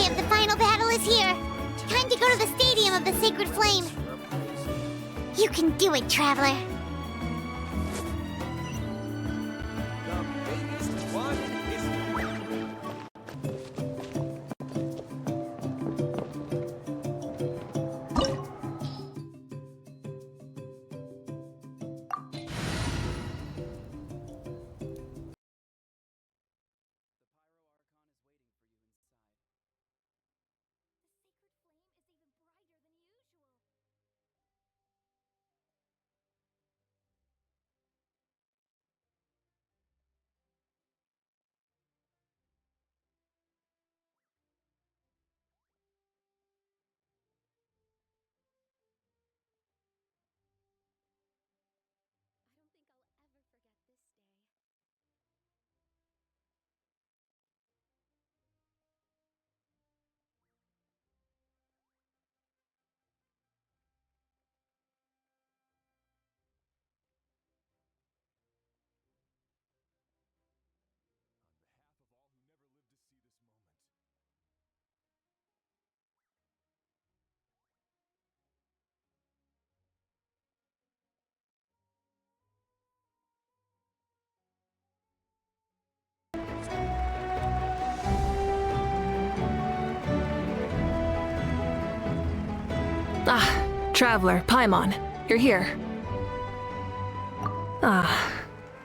day of the final battle is here. Time to go to the stadium of the Sacred Flame. You can do it, Traveler. Ah, Traveler, Paimon, you're here. Ah,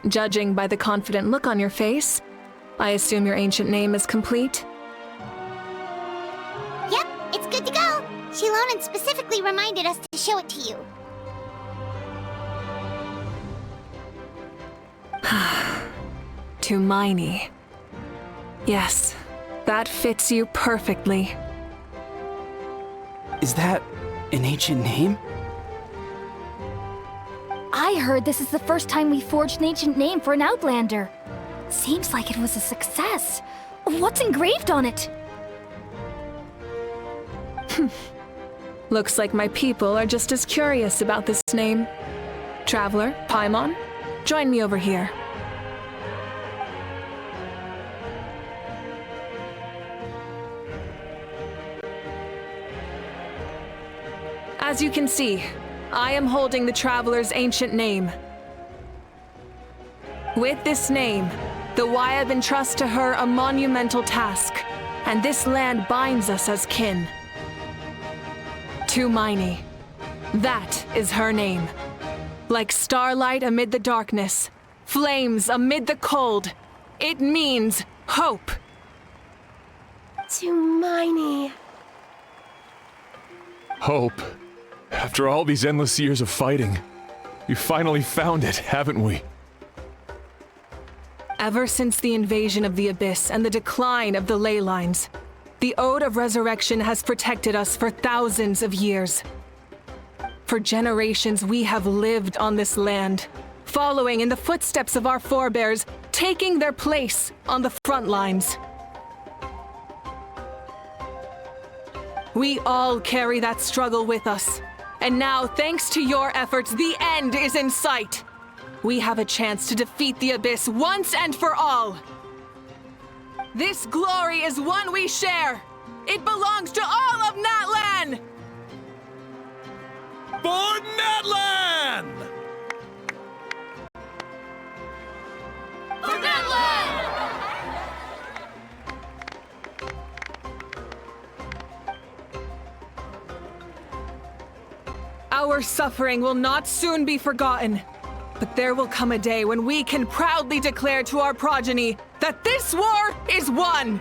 judging by the confident look on your face, I assume your ancient name is complete? Yep, it's good to go. Shilonen specifically reminded us to show it to you. Tumaini. Yes, that fits you perfectly. Is that an ancient name? I heard this is the first time we forged an ancient name for an Outlander. Seems like it was a success. What's engraved on it? Looks like my people are just as curious about this name. Traveler, Paimon, join me over here. As you can see, I am holding the Traveler's ancient name. With this name, the Wayab entrust to her a monumental task, and this land binds us as kin. Tumaini. That is her name. Like starlight amid the darkness, flames amid the cold, it means hope. Tumaini. Hope. After all these endless years of fighting, we finally found it, haven't we? Ever since the invasion of the Abyss and the decline of the ley lines, the Ode of Resurrection has protected us for thousands of years. For generations, we have lived on this land, following in the footsteps of our forebears, taking their place on the front lines. We all carry that struggle with us. And now, thanks to your efforts, the end is in sight. We have a chance to defeat the Abyss once and for all. This glory is one we share. It belongs to all of Natlan! For Natlan! For Natlan! Our suffering will not soon be forgotten, but there will come a day when we can proudly declare to our progeny that this war is won!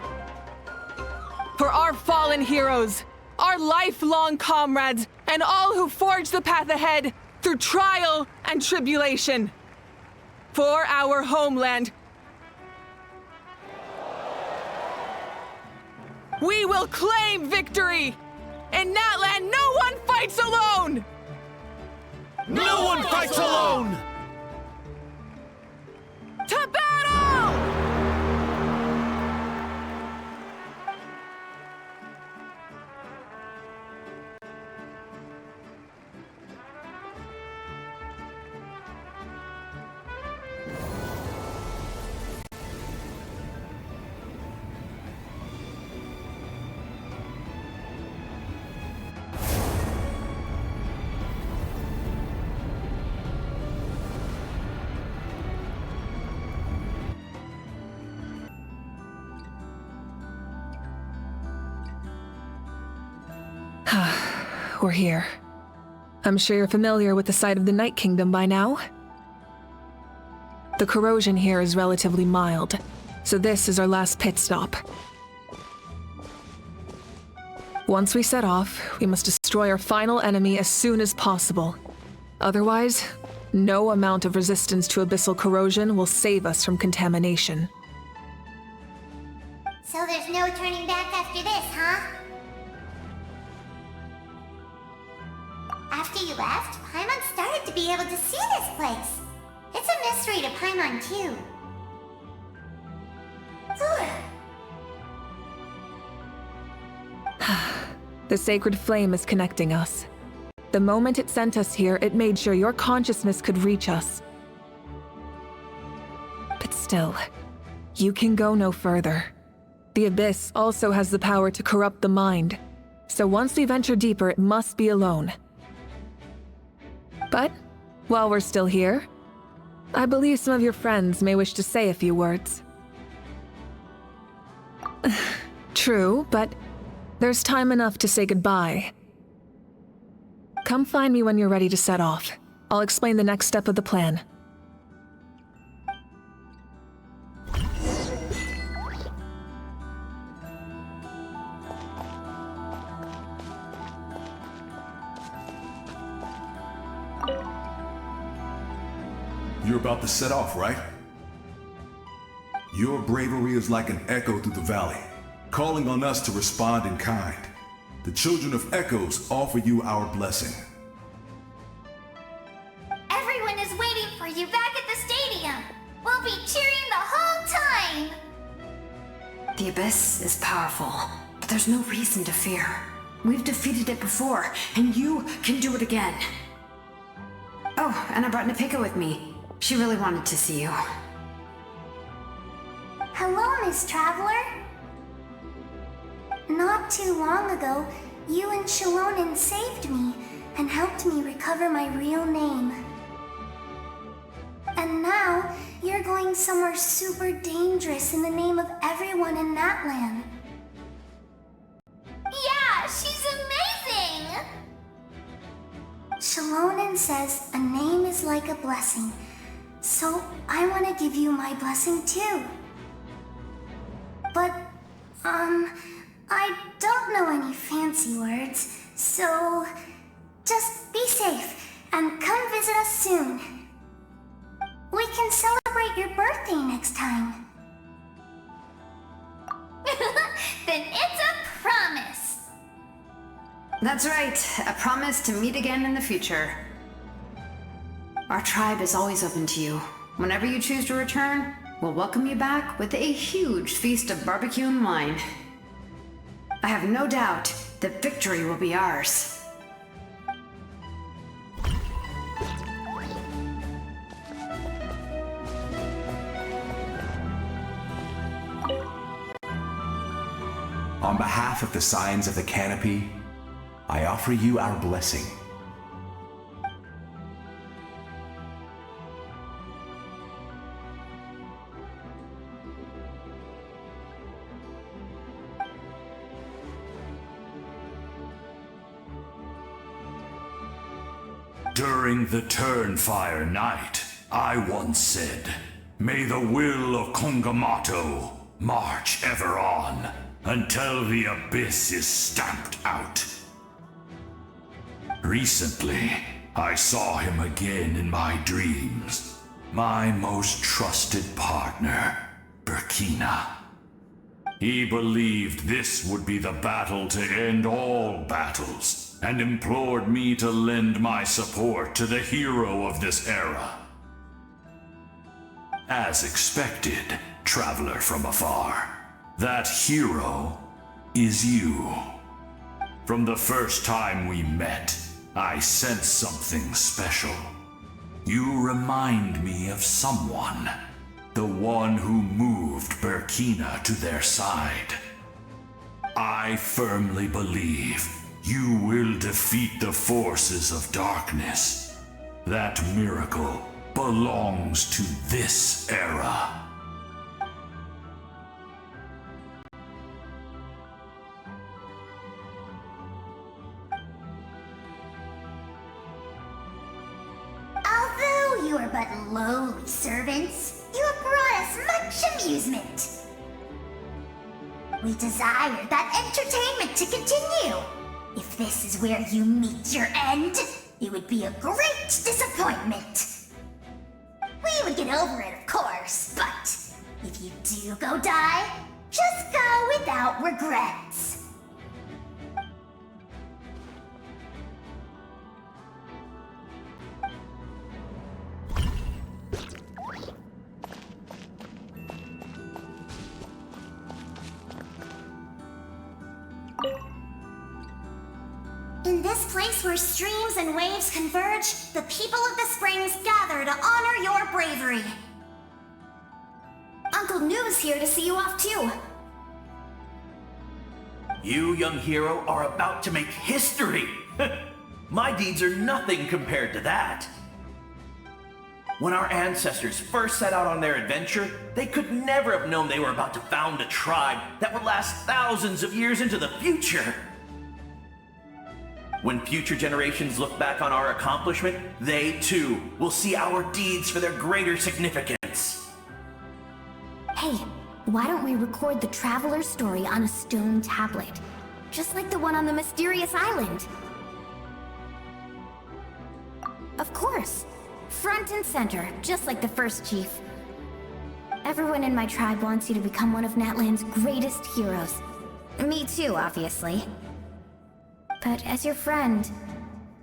For our fallen heroes, our lifelong comrades, and all who forge the path ahead through trial and tribulation. For our homeland, we will claim victory! In Natlan, no one fights alone! No one fights alone! To battle! we're here. I'm sure you're familiar with the site of the Night Kingdom by now. The corrosion here is relatively mild, so this is our last pit stop. Once we set off, we must destroy our final enemy as soon as possible. Otherwise, no amount of resistance to abyssal corrosion will save us from contamination. So there's no turning back after this, huh? After you left, Paimon started to be able to see this place. It's a mystery to Paimon, too. The sacred flame is connecting us. The moment it sent us here, it made sure your consciousness could reach us. But still, you can go no further. The Abyss also has the power to corrupt the mind, so once we venture deeper, it must be alone. But, while we're still here, I believe some of your friends may wish to say a few words. True, but there's time enough to say goodbye. Come find me when you're ready to set off. I'll explain the next step of the plan. You're about to set off, right? Your bravery is like an echo through the valley, calling on us to respond in kind. The children of Echoes offer you our blessing. Everyone is waiting for you back at the stadium. We'll be cheering the whole time. The Abyss is powerful, but there's no reason to fear. We've defeated it before, and you can do it again. Oh, and I brought Nepika with me. She really wanted to see you. Hello, Miss Traveler. Not too long ago, you and Shalonen saved me and helped me recover my real name. And now, you're going somewhere super dangerous in the name of everyone in Natlan. Yeah, she's amazing! Shalonen says a name is like a blessing, so I want to give you my blessing too. But, I don't know any fancy words, so just be safe and come visit us soon. We can celebrate your birthday next time. Then it's a promise. That's right, a promise to meet again in the future. Our tribe is always open to you. Whenever you choose to return, we'll welcome you back with a huge feast of barbecue and wine. I have no doubt that victory will be ours. On behalf of the Scions of the Canopy, I offer you our blessing. During the Turnfire Night, I once said, "May the will of Kongamato march ever on until the Abyss is stamped out." Recently, I saw him again in my dreams. My most trusted partner, Burkina. He believed this would be the battle to end all battles, and implored me to lend my support to the hero of this era. As expected, traveler from afar, that hero is you. From the first time we met, I sensed something special. You remind me of someone, the one who moved Burkina to their side. I firmly believe you will defeat the forces of darkness. That miracle belongs to this era. lowly servants, you have brought us much amusement. We desire that entertainment to continue. If this is where you meet your end, it would be a great disappointment. We would get over it, of course, but if you do go die, just go without regrets. In this place where streams and waves converge, the people of the springs gather to honor your bravery. Uncle Noo's here to see you off too. You, young hero, are about to make history! My deeds are nothing compared to that. When our ancestors first set out on their adventure, they could never have known they were about to found a tribe that would last thousands of years into the future. When future generations look back on our accomplishment, they too will see our deeds for their greater significance. Hey, why don't we record the traveler's story on a stone tablet? Just like the one on the mysterious island. Of course. Front and center, just like the first chief. Everyone in my tribe wants you to become one of Natlan's greatest heroes. Me too, obviously. But as your friend,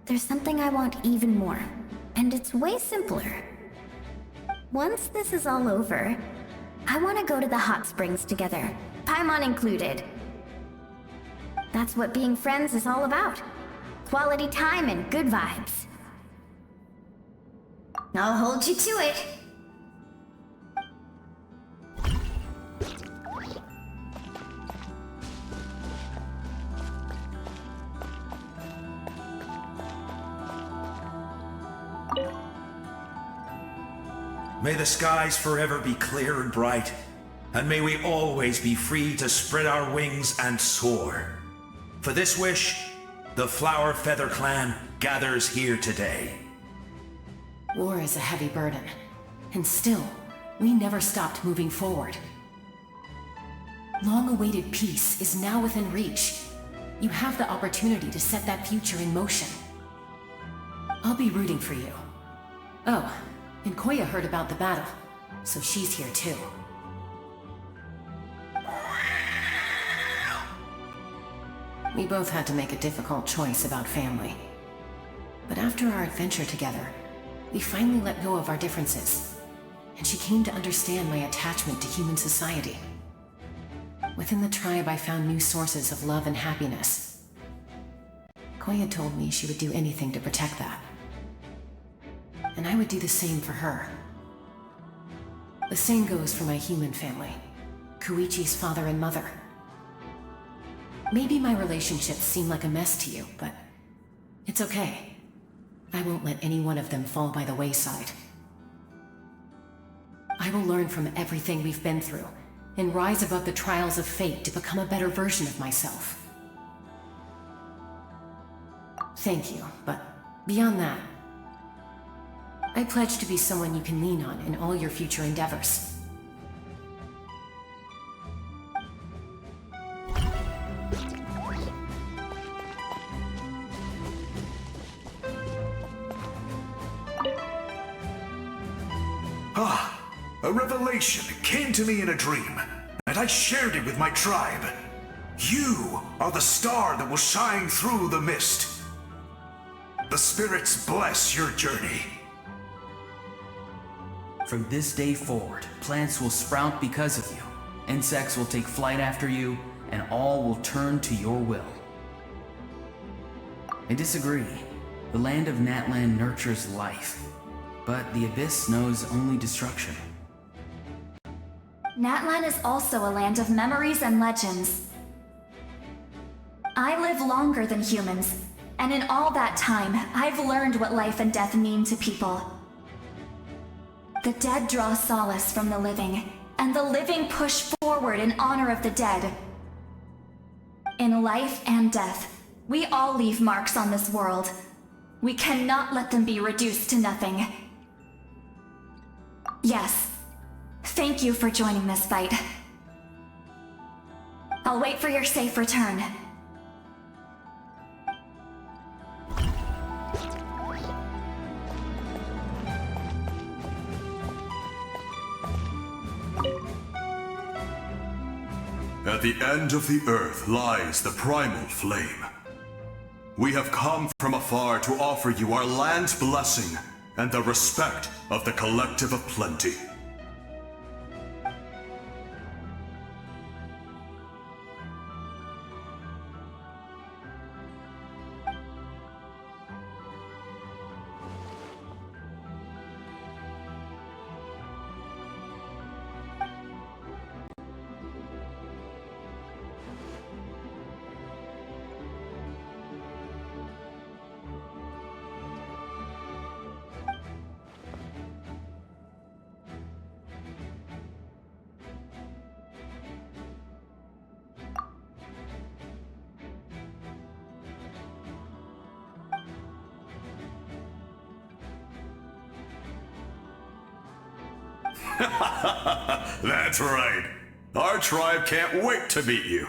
there's something I want even more. And it's way simpler. Once this is all over, I want to go to the hot springs together, Paimon included. That's what being friends is all about. Quality time and good vibes. I'll hold you to it. May the skies forever be clear and bright, and may we always be free to spread our wings and soar. For this wish, the Flower Feather Clan gathers here today. War is a heavy burden, and still, we never stopped moving forward. Long-awaited peace is now within reach. You have the opportunity to set that future in motion. I'll be rooting for you. Oh, and Koya heard about the battle, so she's here too. We both had to make a difficult choice about family. But after our adventure together, we finally let go of our differences, and she came to understand my attachment to human society. Within the tribe, I found new sources of love and happiness. Koya told me she would do anything to protect that. And I would do the same for her. The same goes for my human family, Koichi's father and mother. Maybe my relationships seem like a mess to you, but it's okay. I won't let any one of them fall by the wayside. I will learn from everything we've been through, and rise above the trials of fate to become a better version of myself. Thank you, but beyond that, I pledge to be someone you can lean on in all your future endeavors. A revelation came to me in a dream, and I shared it with my tribe. You are the star that will shine through the mist. The spirits bless your journey. From this day forward, plants will sprout because of you, insects will take flight after you, and all will turn to your will. I disagree. The land of Natlan nurtures life, but the Abyss knows only destruction. Natlan is also a land of memories and legends. I live longer than humans, and in all that time, I've learned what life and death mean to people. The dead draw solace from the living, and the living push forward in honor of the dead. In life and death, we all leave marks on this world. We cannot let them be reduced to nothing. Yes. Thank you for joining this fight. I'll wait for your safe return. At the end of the earth lies the primal flame. We have come from afar to offer you our land's blessing and the respect of the Collective of Plenty. That's right. Our tribe can't wait to meet you.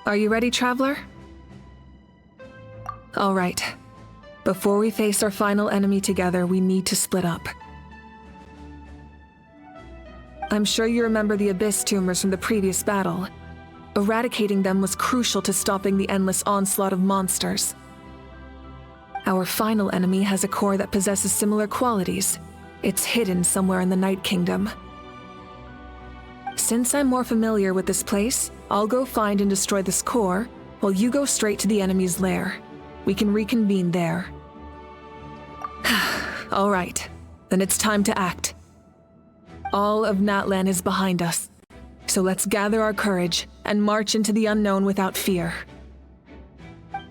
Are you ready, Traveler? All right. Before we face our final enemy together, we need to split up. I'm sure you remember the Abyss tumors from the previous battle. Eradicating them was crucial to stopping the endless onslaught of monsters. Our final enemy has a core that possesses similar qualities. It's hidden somewhere in the Night Kingdom. Since I'm more familiar with this place, I'll go find and destroy this core, while you go straight to the enemy's lair. We can reconvene there. All right, then it's time to act. All of Natlan is behind us, so let's gather our courage and march into the unknown without fear.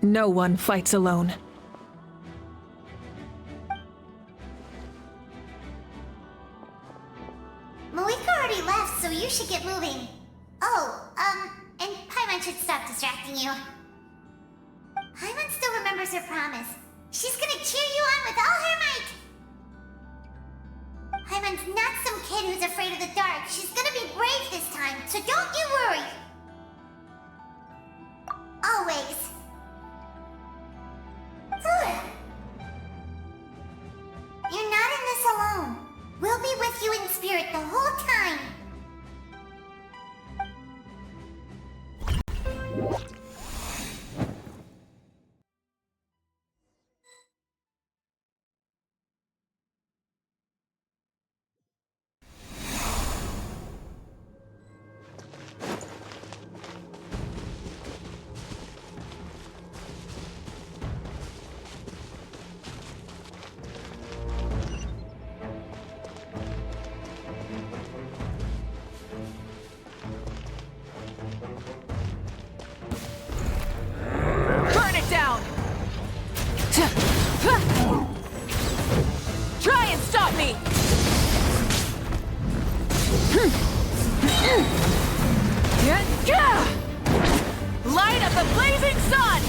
No one fights alone. Malika already left, so you should get moving. Oh, and Paimon should stop distracting you. Paimon still remembers her promise. She's gonna cheer you on with all her might. Paimon's not some kid who's afraid of the dark. She's gonna be brave this time, so don't you worry. Always. You're not in this alone. We'll be with you in spirit the whole time. Burn it down! Try and stop me! Light of the blazing sun!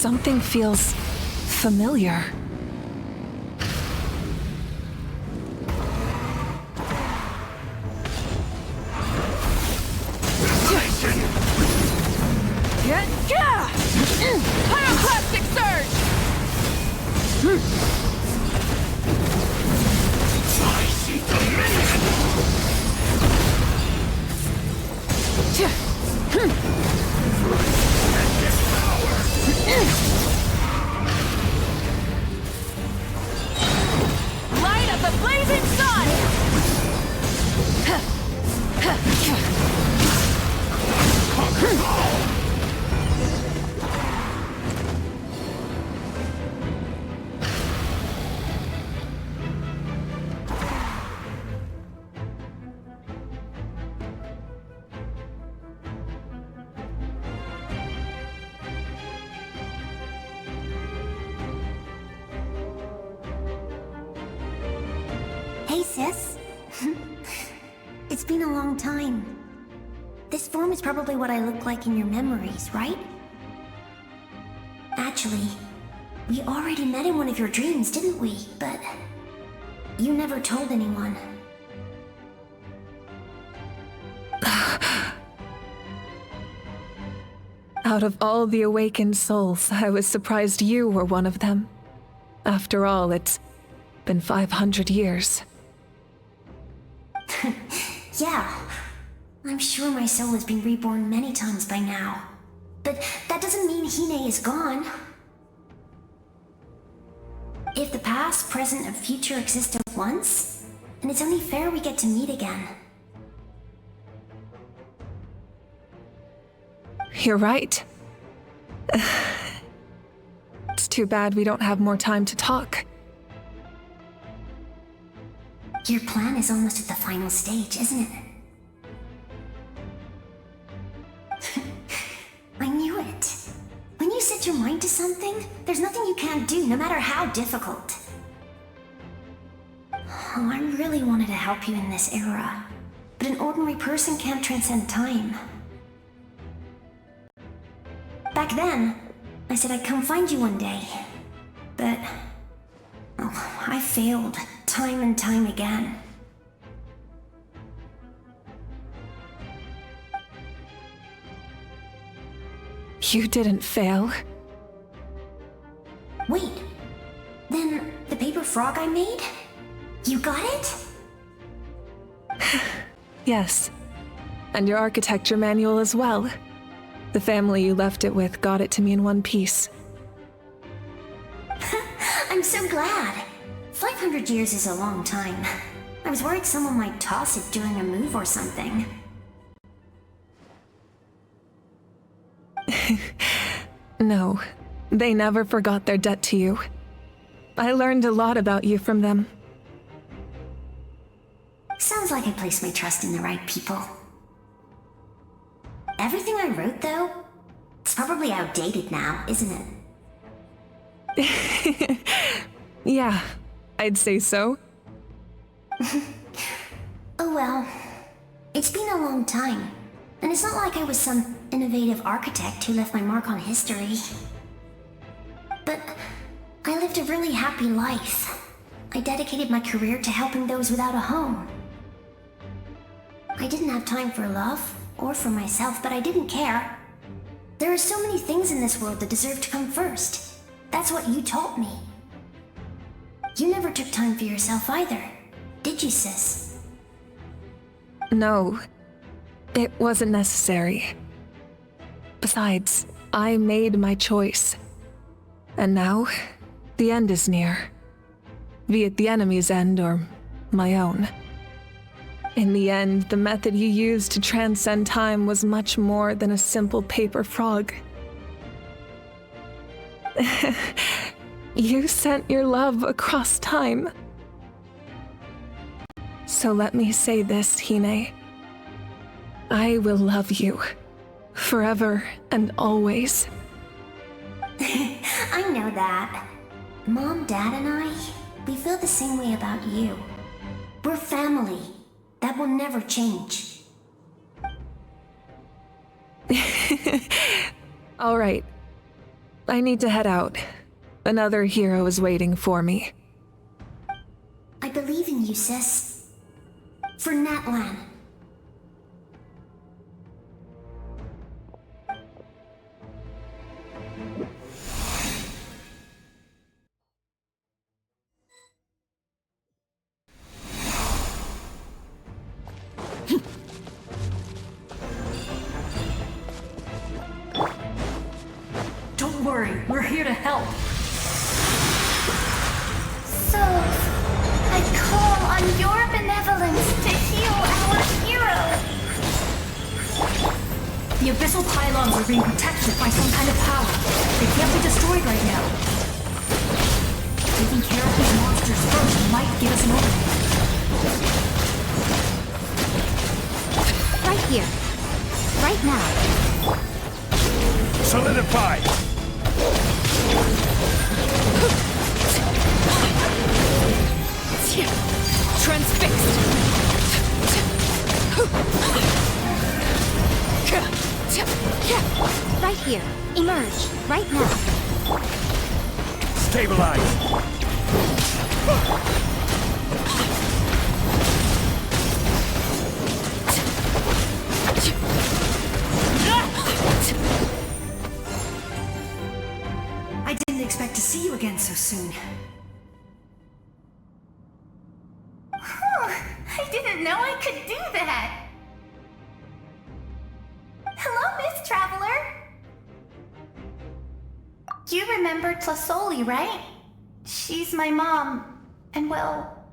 Something feels familiar. Yeah! Pyroclastic surge! Spicy dominion! Tremendous power! Light of the blazing sun! Conquer all! Hey, sis. It's been a long time. This form is probably what I look like in your memories, right? Actually, we already met in one of your dreams, didn't we? But you never told anyone. Out of all the awakened souls, I was surprised you were one of them. After all, it's been 500 years. Yeah, I'm sure my soul has been reborn many times by now. But that doesn't mean Hine is gone. If the past, present, and future exist at once, then it's only fair we get to meet again. You're right. It's too bad we don't have more time to talk. Your plan is almost at the final stage, isn't it? I knew it. When you set your mind to something, there's nothing you can't do, no matter how difficult. Oh, I really wanted to help you in this era, but an ordinary person can't transcend time. Back then, I said I'd come find you one day, but I failed time and time again. You didn't fail. Wait, then the paper frog I made? You got it? Yes. And your architecture manual as well. The family you left it with got it to me in one piece. I'm so glad. 500 years is a long time. I was worried someone might toss it during a move or something. No, they never forgot their debt to you. I learned a lot about you from them. Sounds like I placed my trust in the right people. Everything I wrote, though, it's probably outdated now, isn't it? Yeah, I'd say so. Oh well, it's been a long time, and it's not like I was some innovative architect who left my mark on history. But I lived a really happy life. I dedicated my career to helping those without a home. I didn't have time for love, or for myself, but I didn't care. There are so many things in this world that deserve to come first. That's what you taught me. You never took time for yourself either, did you, sis? No, it wasn't necessary. Besides, I made my choice. And now, the end is near. Be it the enemy's end or my own. In the end, the method you used to transcend time was much more than a simple paper frog. You sent your love across time. So let me say this, Hine. I will love you. Forever and always. I know that. Mom, Dad, and I, we feel the same way about you. We're family. That will never change. All right. I need to head out. Another hero is waiting for me. I believe in you, sis. For Natlan. Don't worry, we're here to help. So, I call on your benevolence to heal our hero. The abyssal pylons are being protected by some kind of power. They can't be destroyed right now. Taking care of these monsters first might give us an opening. Right here. Right now. Solidify! Transfixed! Right here. Emerge. Right now. Stabilize! I didn't expect to see you again so soon. I didn't know I could do that. Hello, Miss Traveler. You remember Tlasoli, right? She's my mom, and well,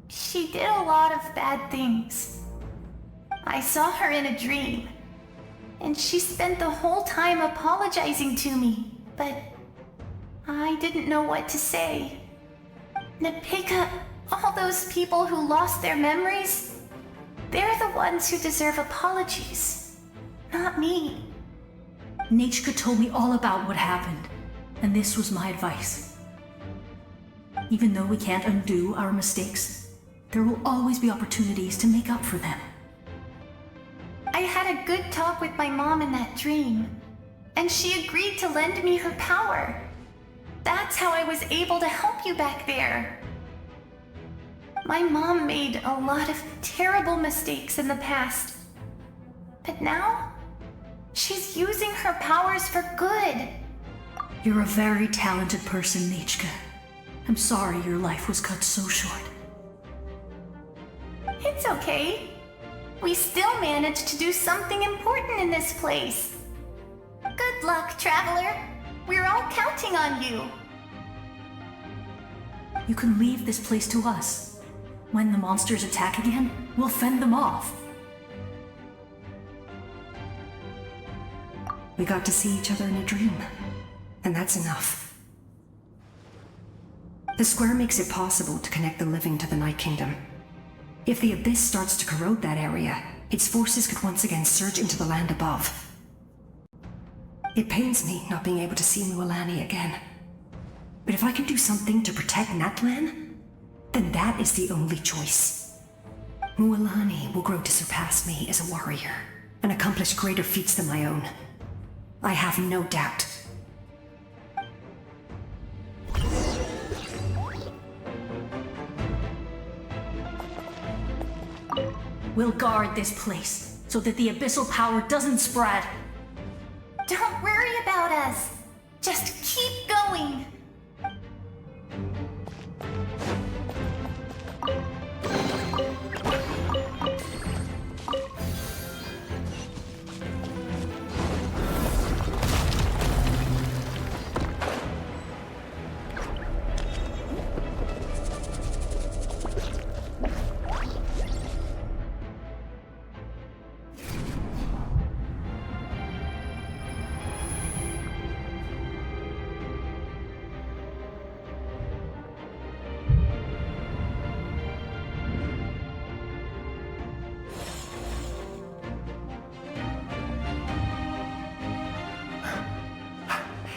she did a lot of bad things. I saw her in a dream, and she spent the whole time apologizing to me, but I didn't know what to say. Napika, all those people who lost their memories, they're the ones who deserve apologies, not me. Nachka told me all about what happened, and this was my advice. Even though we can't undo our mistakes, there will always be opportunities to make up for them. I had a good talk with my mom in that dream, and she agreed to lend me her power. That's how I was able to help you back there. My mom made a lot of terrible mistakes in the past, but now she's using her powers for good. You're a very talented person, Nachka. I'm sorry your life was cut so short. It's okay. We still managed to do something important in this place. Good luck, Traveler. We're all counting on you. You can leave this place to us. When the monsters attack again, we'll fend them off. We got to see each other in a dream, and that's enough. The square makes it possible to connect the living to the Night Kingdom. If the Abyss starts to corrode that area, its forces could once again surge into the land above. It pains me not being able to see Mualani again. But if I can do something to protect Natlan, then that is the only choice. Mualani will grow to surpass me as a warrior, and accomplish greater feats than my own. I have no doubt. We'll guard this place, so that the abyssal power doesn't spread. Don't worry about us. Just keep going.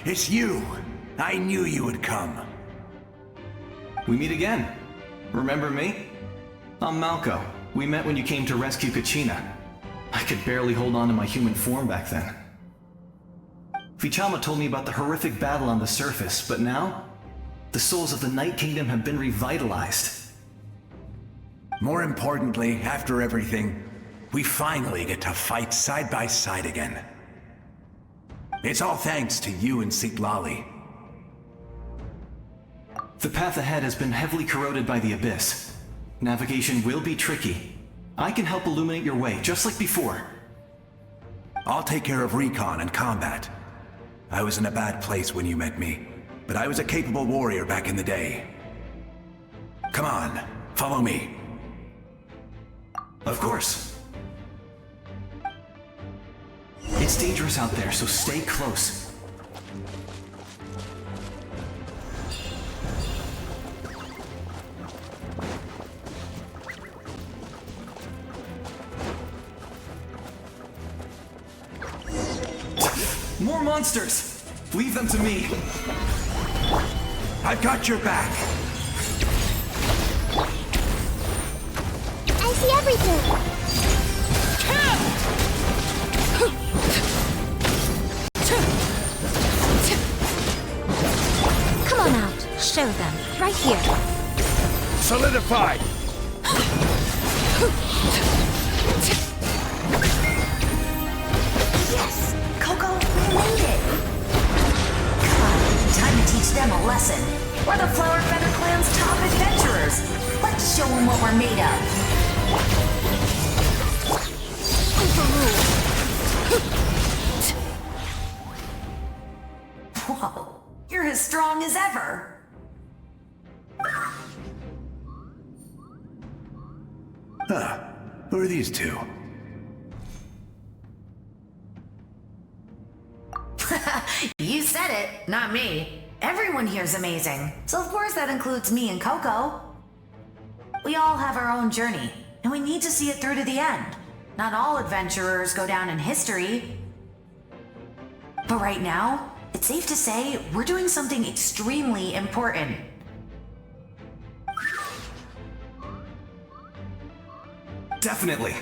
It's you! I knew you would come. We meet again. Remember me? I'm Malco. We met when you came to rescue Kachina. I could barely hold on to my human form back then. Vichama told me about the horrific battle on the surface, but now, the souls of the Night Kingdom have been revitalized. More importantly, after everything, we finally get to fight side by side again. It's all thanks to you and Siglali. The path ahead has been heavily corroded by the Abyss. Navigation will be tricky. I can help illuminate your way, just like before. I'll take care of recon and combat. I was in a bad place when you met me, but I was a capable warrior back in the day. Come on, follow me. Of course. It's dangerous out there, so stay close. More monsters! Leave them to me. I've got your back. I see everything! Come on out. Show them. Right here. Solidified! Yes! Coco, we made it! Come on, time to teach them a lesson. We're the Flower Feather Clan's top adventurers. Let's show them what we're made of. Whoa, you're as strong as ever. Huh. Who are these two? You said it, not me. Everyone here's amazing. So of course that includes me and Coco. We all have our own journey, and we need to see it through to the end. Not all adventurers go down in history. But right now, it's safe to say we're doing something extremely important. Definitely.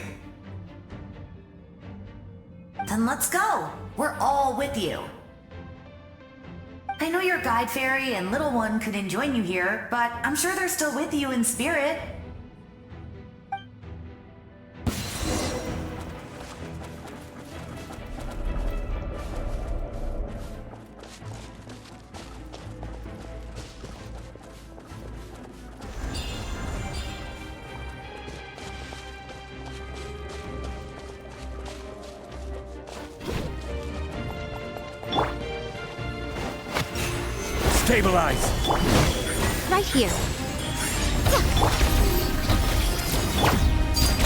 Then let's go. We're all with you. I know your guide fairy and little one couldn't join you here, but I'm sure they're still with you in spirit. Stabilize! Right here.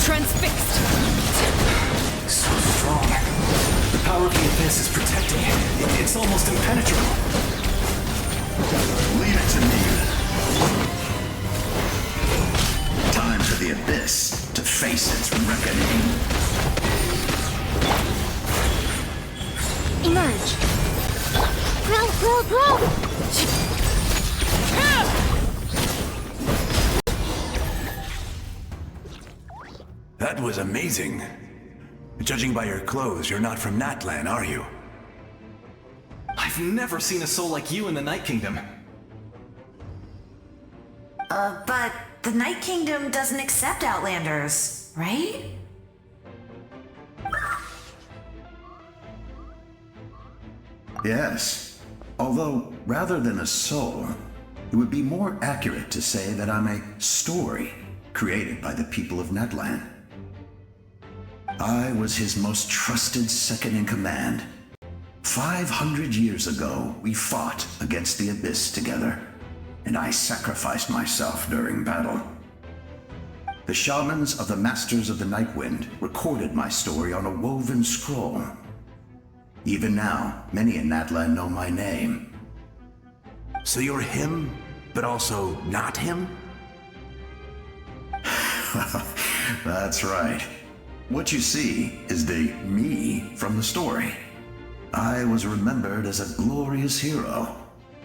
Transfixed! So strong. The power of the Abyss is protecting it. It's almost impenetrable. Leave it to me. Time for the Abyss to face its reckoning. Emerge. Grow, grow, grow! That was amazing. Judging by your clothes, you're not from Natlan, are you? I've never seen a soul like you in the Night Kingdom. But the Night Kingdom doesn't accept Outlanders, right? Yes. Although, rather than a soul, it would be more accurate to say that I'm a story created by the people of Natlan. I was his most trusted second-in-command. 500 years ago, we fought against the Abyss together, and I sacrificed myself during battle. The shamans of the Masters of the Nightwind recorded my story on a woven scroll. Even now, many in Natlan know my name. So you're him, but also not him? That's right. What you see is the me from the story. I was remembered as a glorious hero,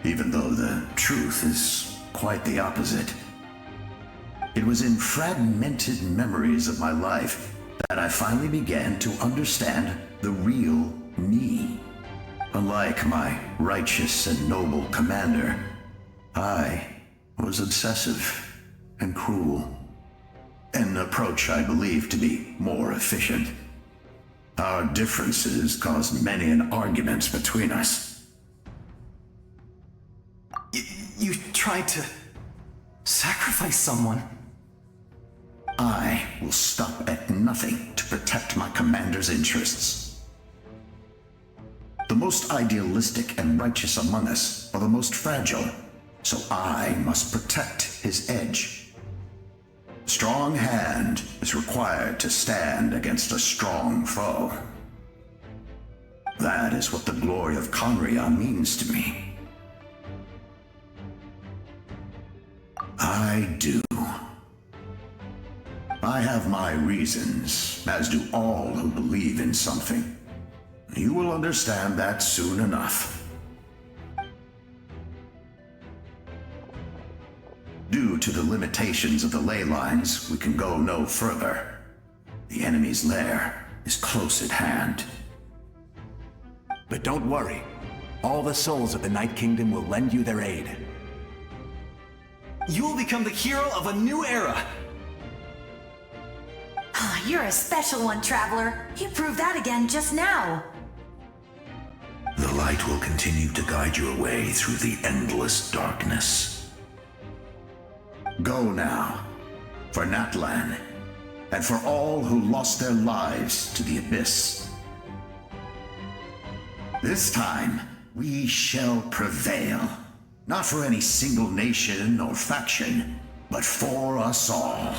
even though the truth is quite the opposite. It was in fragmented memories of my life that I finally began to understand the real me. Unlike my righteous and noble commander, I was obsessive and cruel. An approach I believe to be more efficient. Our differences caused many an arguments between us. You tried to sacrifice someone. I will stop at nothing to protect my commander's interests. The most idealistic and righteous among us are the most fragile, so I must protect his edge. Strong hand is required to stand against a strong foe. That is what the glory of Conria means to me. I do. I have my reasons, as do all who believe in something. You will understand that soon enough. Due to the limitations of the ley lines, we can go no further. The enemy's lair is close at hand. But don't worry. All the souls of the Night Kingdom will lend you their aid. You will become the hero of a new era! You're a special one, Traveler. You proved that again just now. The light will continue to guide your way through the endless darkness. Go now, for Natlan, and for all who lost their lives to the Abyss. This time, we shall prevail. Not for any single nation or faction, but for us all.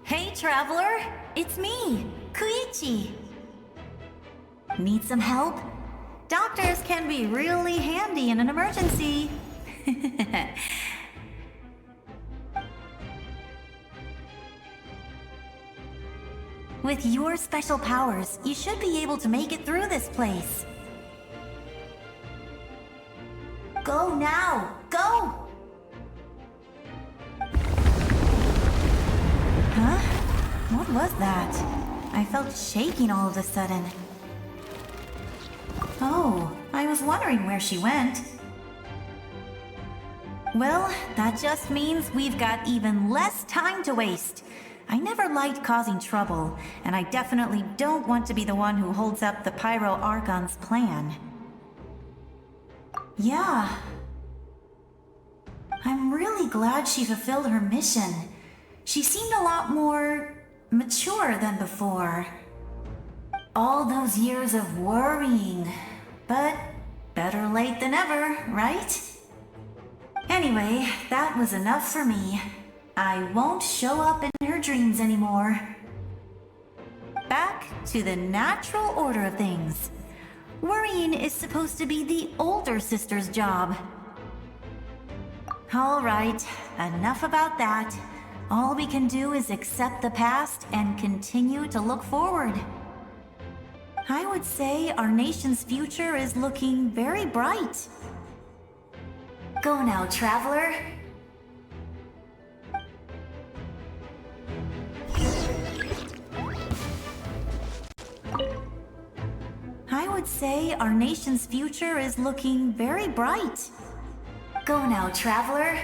Hey, Traveler! It's me, Koichi! Need some help? Doctors can be really handy in an emergency. With your special powers, you should be able to make it through this place. Go now! Go! Huh? What was that? I felt shaking all of a sudden. Oh, I was wondering where she went. Well, that just means we've got even less time to waste. I never liked causing trouble, and I definitely don't want to be the one who holds up the Pyro Archon's plan. Yeah. I'm really glad she fulfilled her mission. She seemed a lot more mature than before. All those years of worrying, but better late than ever, right? Anyway, that was enough for me. I won't show up in her dreams anymore. Back to the natural order of things. Worrying is supposed to be the older sister's job. All right, enough about that. All we can do is accept the past and continue to look forward. I would say our nation's future is looking very bright. Go now, Traveler. I would say our nation's future is looking very bright. Go now, Traveler.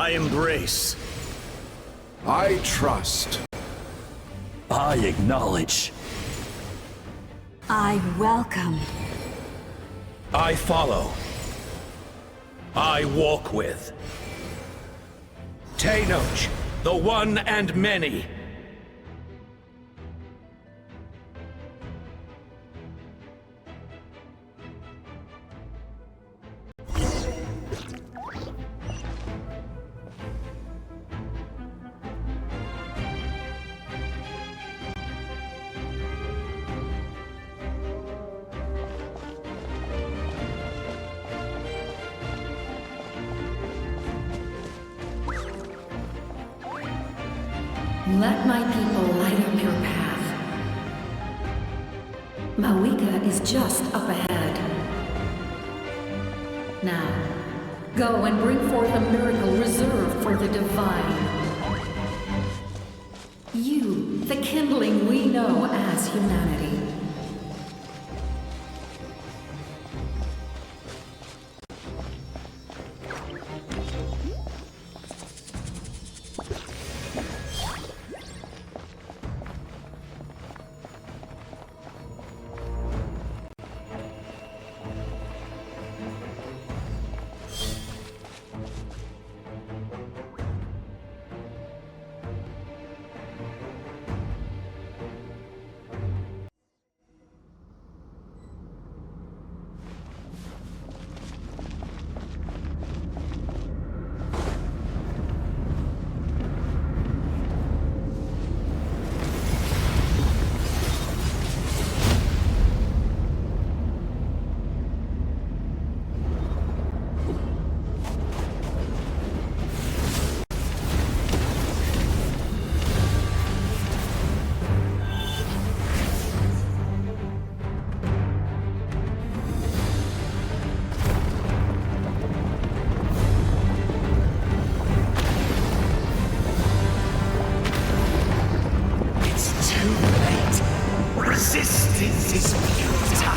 I embrace. I trust. I acknowledge. I welcome. I follow. I walk with. Tenoch, the one and many. Let my people light up your path. Mawika is just up ahead. Now, go and bring forth a miracle reserved for the divine. You, the kindling we know as humanity. Resistance is futile.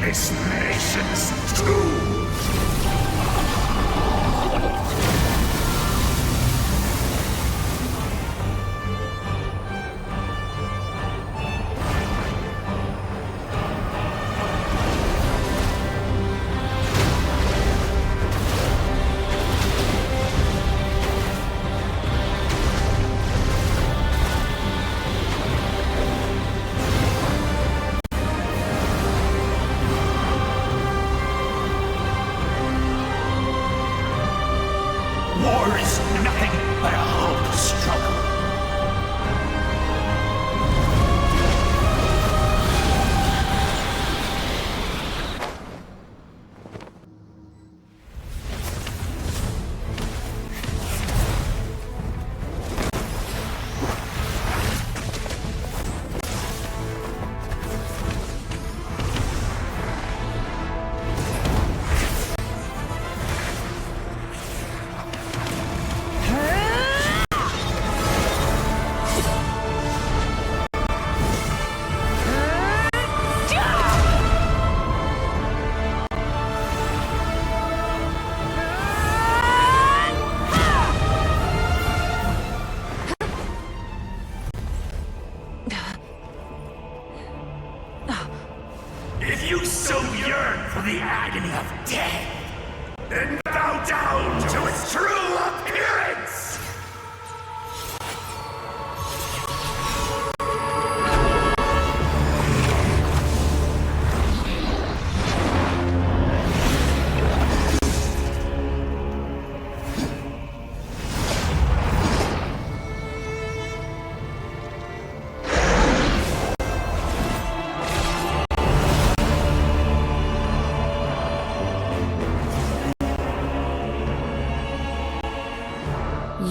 This nation's tomb! War is nothing but a hopeless struggle.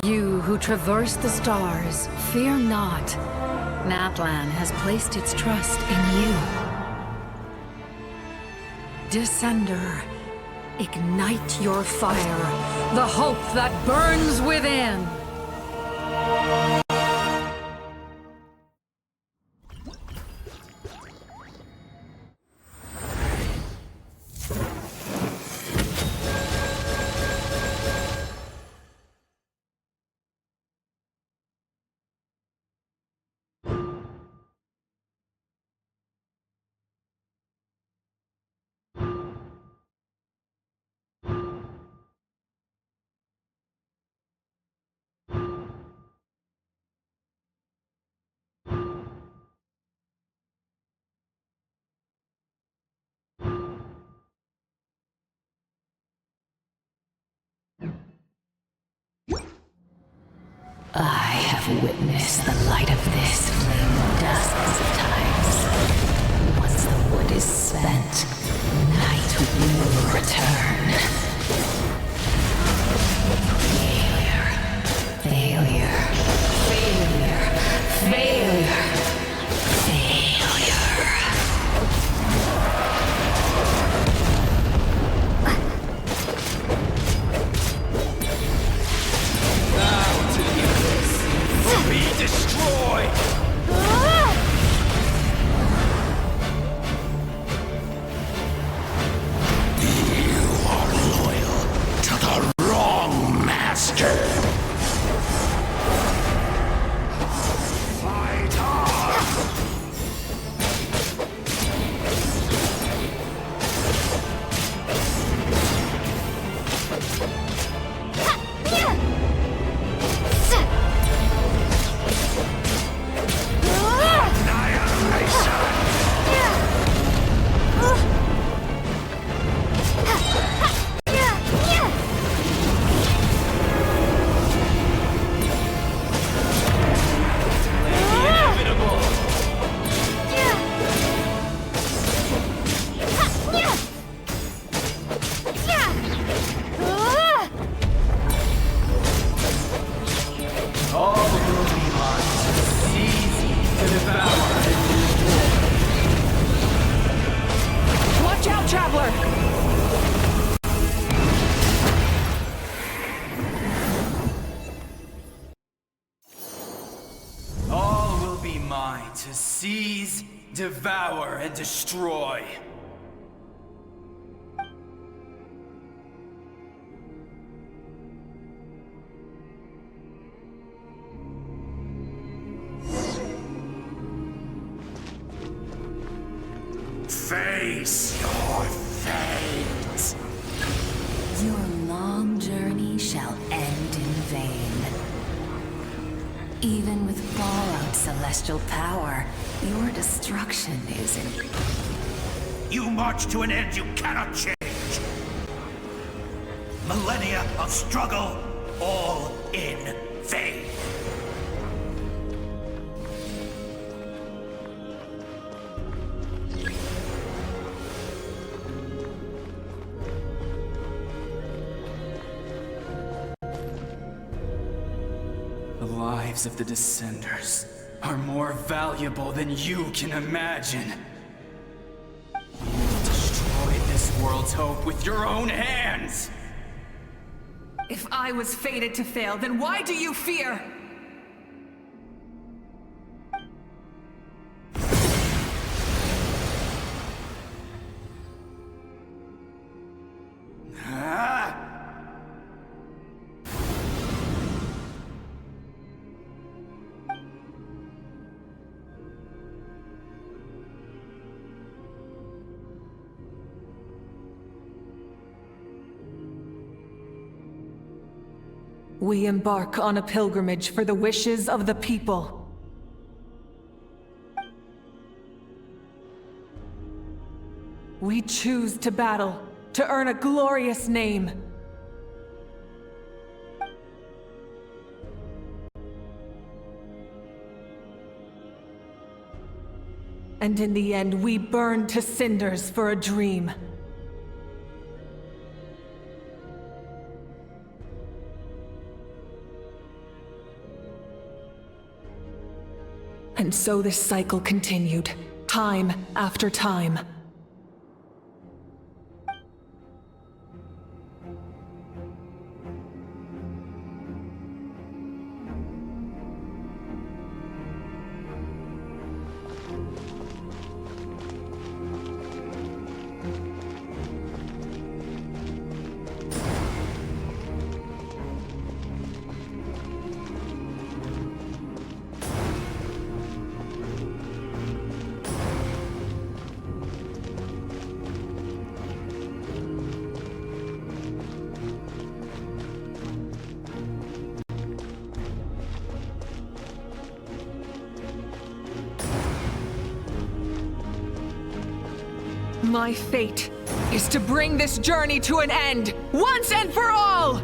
You who traverse the stars, fear not. Natlan has placed its trust in you. Descender, ignite your fire, the hope that burns within! I have witnessed the light of this flame dozens of times. Once the wood is spent, night will return. Failure. Failure. Failure. Failure. Be destroyed! You are loyal to the wrong master! Fight on! Watch out, traveler! All will be mine to seize, devour, and destroy. Face your fate! Your long journey shall end in vain. Even with borrowed celestial power, your destruction is in... You march to an end you cannot change. Millennia of struggle, all in vain. The lives of the Descenders are more valuable than you can imagine. You destroyed this world's hope with your own hands! If I was fated to fail, then why do you fear? We embark on a pilgrimage for the wishes of the people. We choose to battle, to earn a glorious name. And in the end, we burn to cinders for a dream. And so this cycle continued, time after time. My fate is to bring this journey to an end, once and for all!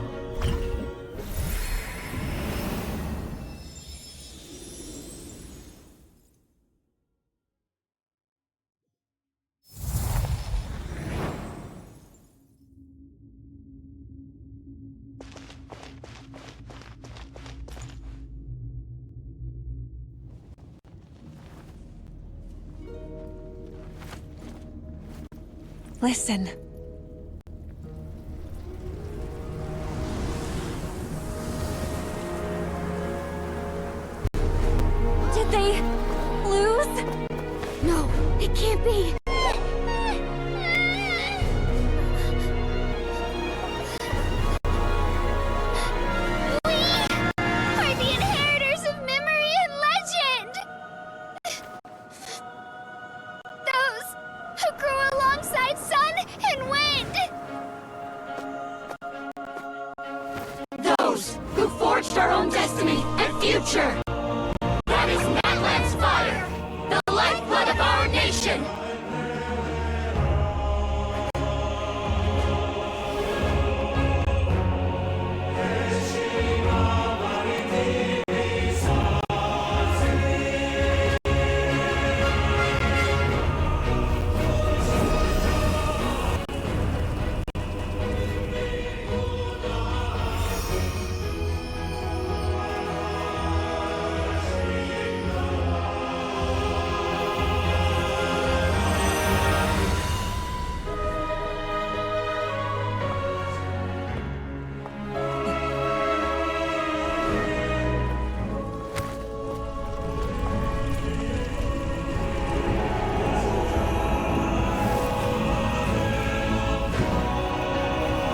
Listen. Did they lose? No, it can't be. Are the inheritors of memory and legend! Those who grew alongside sun and wind! Those who forged our own destiny and future! That is Natlan's fire! The lifeblood of our nation!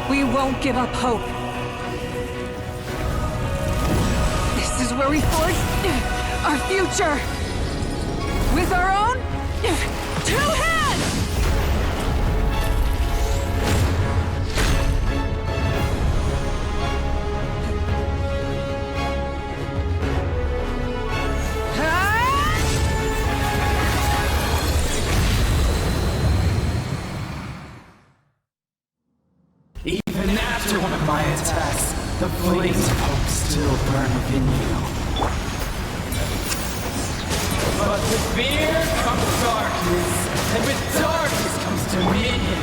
We won't give up hope. This is where we forge our future. With our own 2 hands! Even after one of my attacks, the flames of hope still burn within you. But with fear comes darkness, and with darkness comes dominion.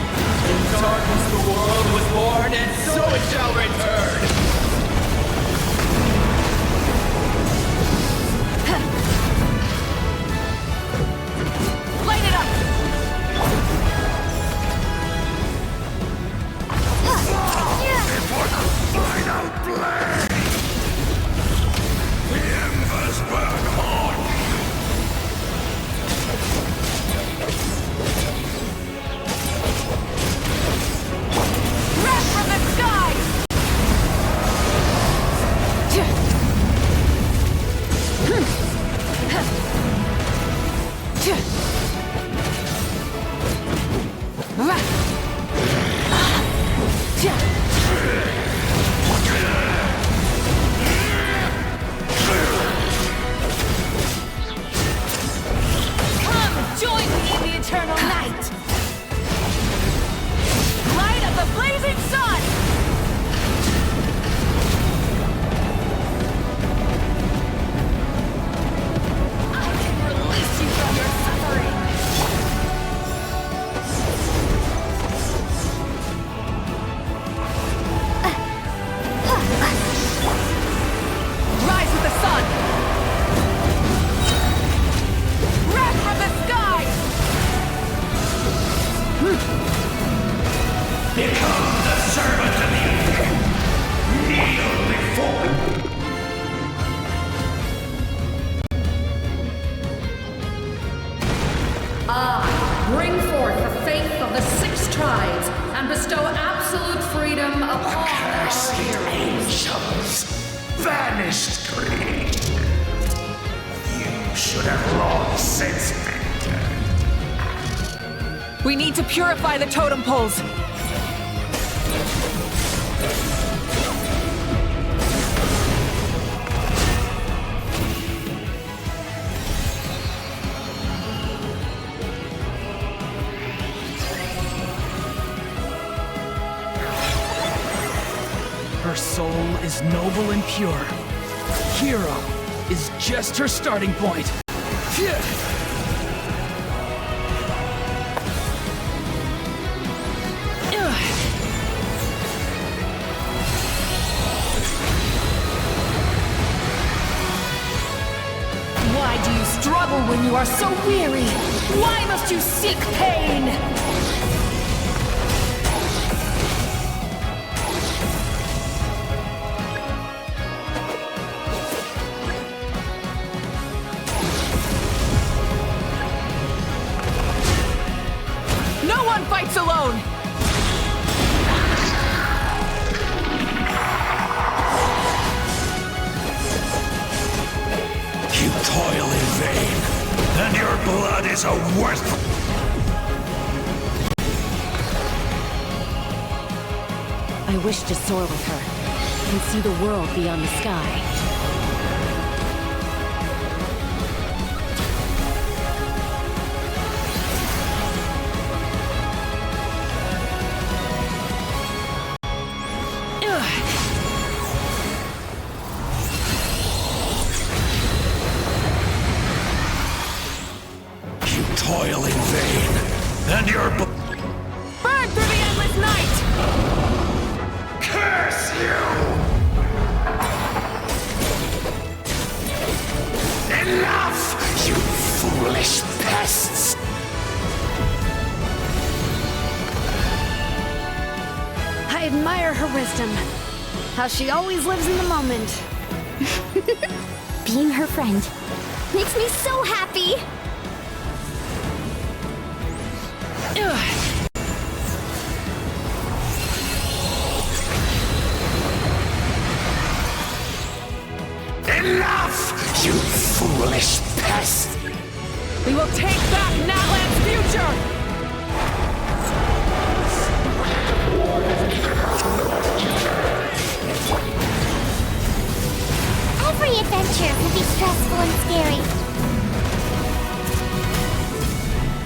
In darkness the world was born, and so it shall return! Light it up! Before the final blade, the embers burn hot. Wrath from the sky! banished greed. You should have long since entered. We need to purify the totem poles. Her soul is noble and pure. Hero is just her starting point. Phew. Why do you struggle when you are so weary? Why must you seek pain? No one fights alone! You toil in vain, and your blood is a worthless. I wish to soar with her and see the world beyond the sky. Toil in vain, and your burn through the endless night! Curse you! Enough, you foolish pests! I admire her wisdom. How she always lives in the moment. Being her friend makes me so happy! Enough, you foolish pest! We will take back Natlan's future! Every adventure will be stressful and scary.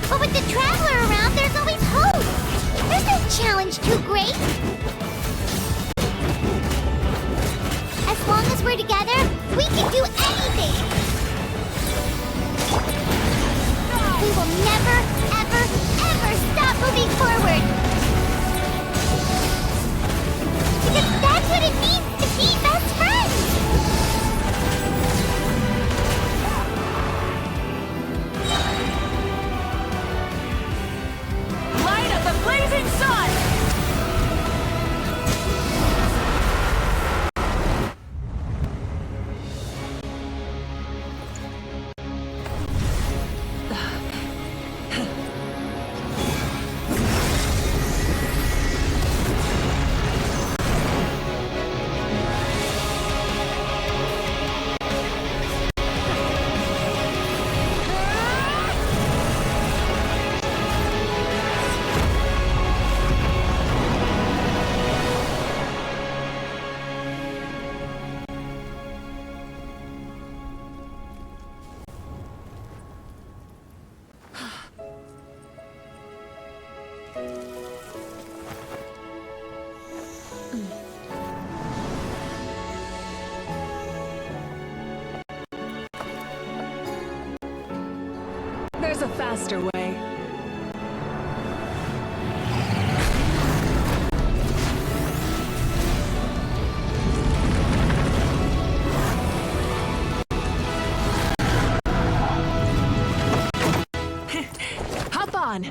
But with the Traveler around, there's always hope! There's no challenge too great! As long as we're together, we can do anything! We will never, ever, ever stop moving forward! Because that's what it means to be best friends! Light of the blazing sun! There's a faster way. Hop on!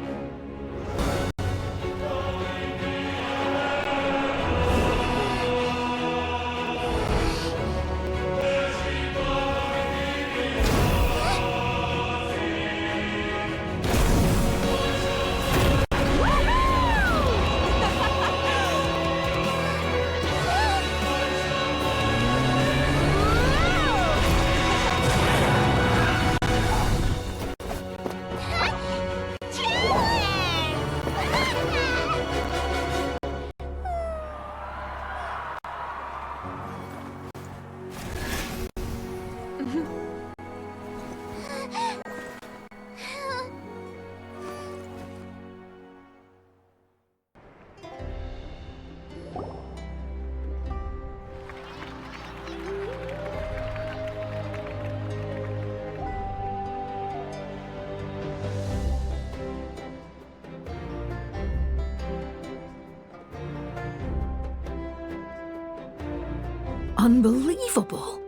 Unbelievable.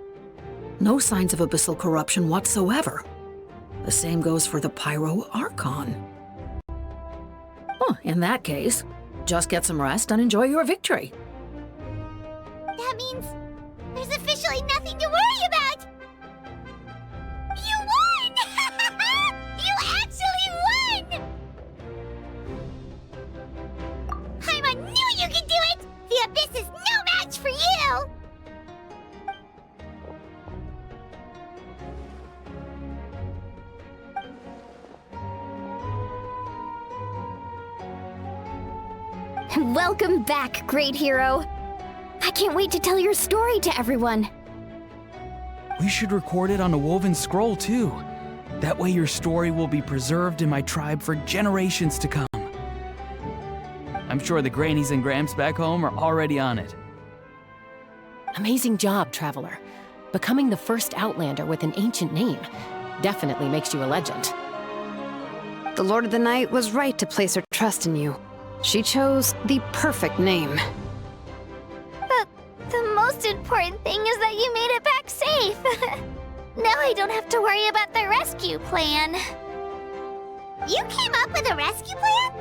No signs of abyssal corruption whatsoever. The same goes for the Pyro Archon. Oh, in that case, just get some rest and enjoy your victory. That means there's officially nothing to worry about! You won! You actually won! Paimon knew you could do it! The Abyss is no match for you! Welcome back, great hero. I can't wait to tell your story to everyone. We should record it on a woven scroll, too. That way your story will be preserved in my tribe for generations to come. I'm sure the grannies and gramps back home are already on it. Amazing job, Traveler. Becoming the first Outlander with an ancient name definitely makes you a legend. The Lord of the Night was right to place her trust in you. She chose the perfect name. The most important thing is that you made it back safe. Now I don't have to worry about the rescue plan. You came up with a rescue plan?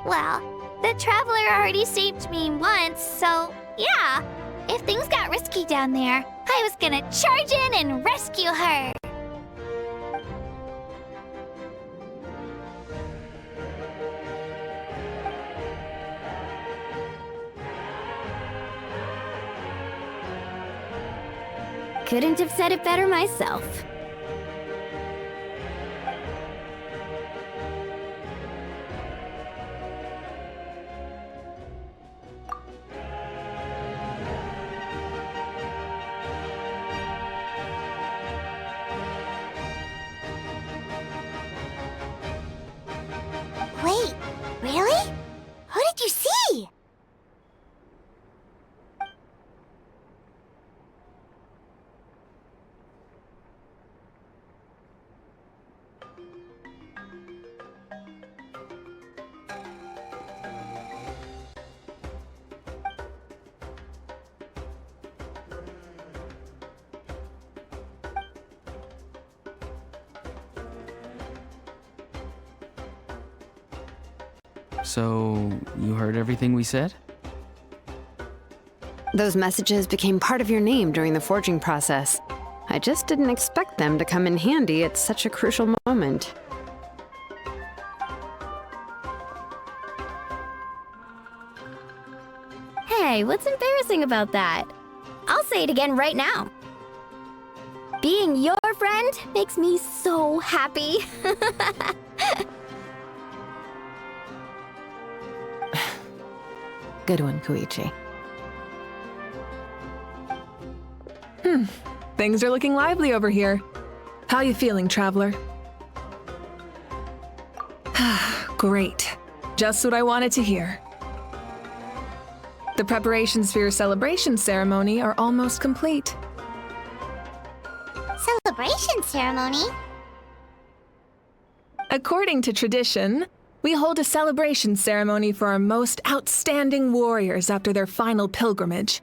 Well, the Traveler already saved me once, so yeah. If things got risky down there, I was gonna charge in and rescue her. Couldn't have said it better myself. Wait, really? Who did you see? So, you heard everything we said? Those messages became part of your name during the forging process. I just didn't expect them to come in handy at such a crucial moment. Hey, what's embarrassing about that? I'll say it again right now. Being your friend makes me so happy. Good one, Koichi. Things are looking lively over here. How you feeling, Traveler? Great. Just what I wanted to hear. The preparations for your celebration ceremony are almost complete. Celebration ceremony? According to tradition, we hold a celebration ceremony for our most outstanding warriors after their final pilgrimage.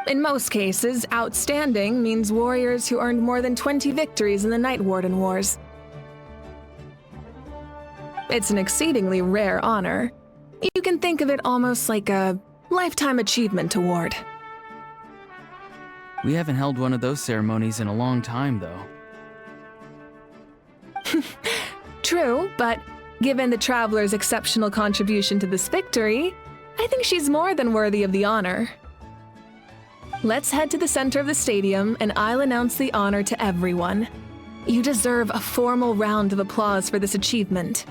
In most cases, outstanding means warriors who earned more than 20 victories in the Night Warden Wars. It's an exceedingly rare honor. You can think of it almost like a lifetime achievement award. We haven't held one of those ceremonies in a long time, though. True, but given the Traveler's exceptional contribution to this victory, I think she's more than worthy of the honor. Let's head to the center of the stadium and I'll announce the honor to everyone. You deserve a formal round of applause for this achievement.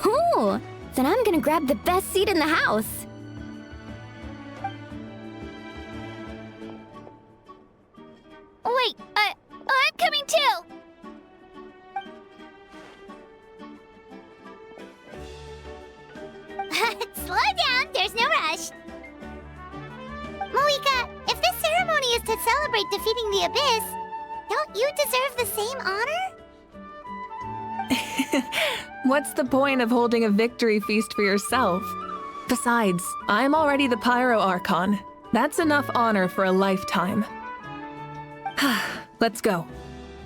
Ooh, then I'm gonna grab the best seat in the house. Wait, I'm coming too! Slow down, there's no rush. Moika, if this ceremony is to celebrate defeating the Abyss, don't you deserve the same honor? What's the point of holding a victory feast for yourself? Besides, I'm already the Pyro Archon. That's enough honor for a lifetime. Let's go.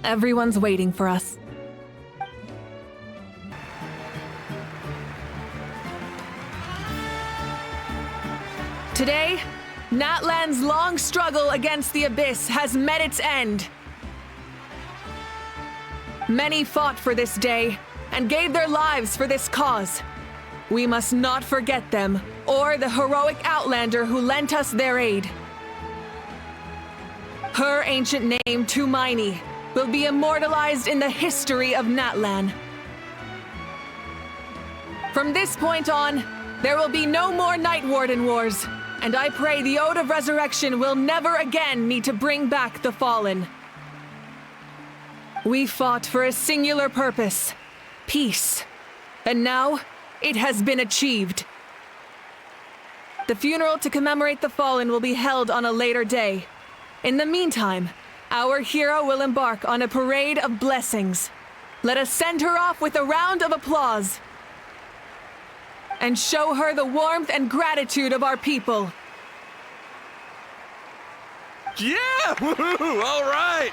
Everyone's waiting for us. Today, Natlan's long struggle against the Abyss has met its end. Many fought for this day and gave their lives for this cause. We must not forget them, or the heroic Outlander who lent us their aid. Her ancient name, Tumaini, will be immortalized in the history of Natlan. From this point on, there will be no more Night Warden wars, and I pray the Ode of Resurrection will never again need to bring back the fallen. We fought for a singular purpose, peace, and now it has been achieved. The funeral to commemorate the fallen will be held on a later day. In the meantime, our hero will embark on a parade of blessings. Let us send her off with a round of applause and show her the warmth and gratitude of our people. Yeah! Woohoo! All right!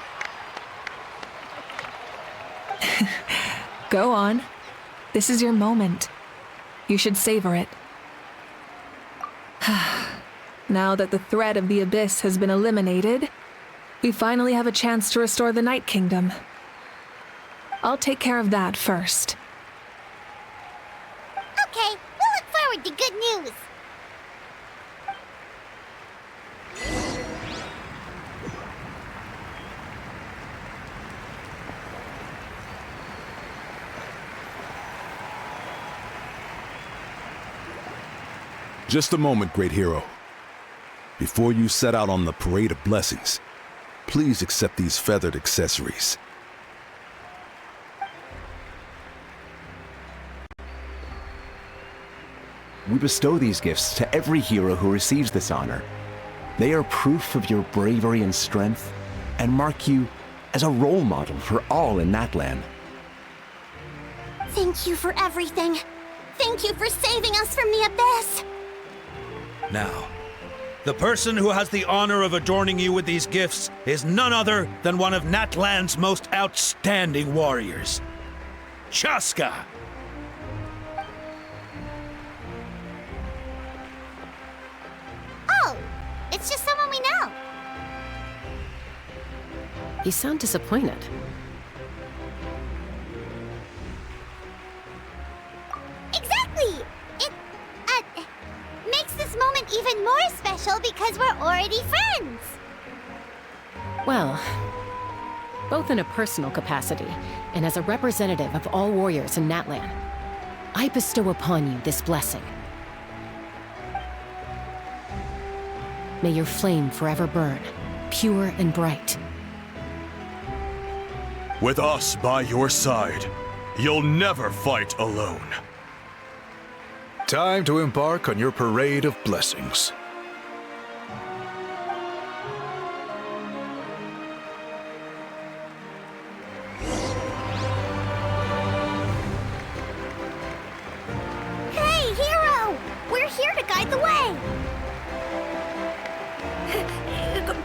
Go on. This is your moment. You should savor it. Now that the threat of the Abyss has been eliminated, we finally have a chance to restore the Night Kingdom. I'll take care of that first. Okay, we'll look forward to good news. Just a moment, great hero. Before you set out on the parade of blessings, please accept these feathered accessories. We bestow these gifts to every hero who receives this honor. They are proof of your bravery and strength, and mark you as a role model for all in Natlan. Thank you for everything. Thank you for saving us from the Abyss. Now, the person who has the honor of adorning you with these gifts is none other than one of Natlan's most outstanding warriors, Chaska. Oh, it's just someone we know. You sound disappointed. Exactly! It, makes this moment even more special because we're already friends. Well, both in a personal capacity and as a representative of all warriors in Natlan, I bestow upon you this blessing. May your flame forever burn, pure and bright. With us by your side, you'll never fight alone. Time to embark on your parade of blessings. Hey, hero! We're here to guide the way.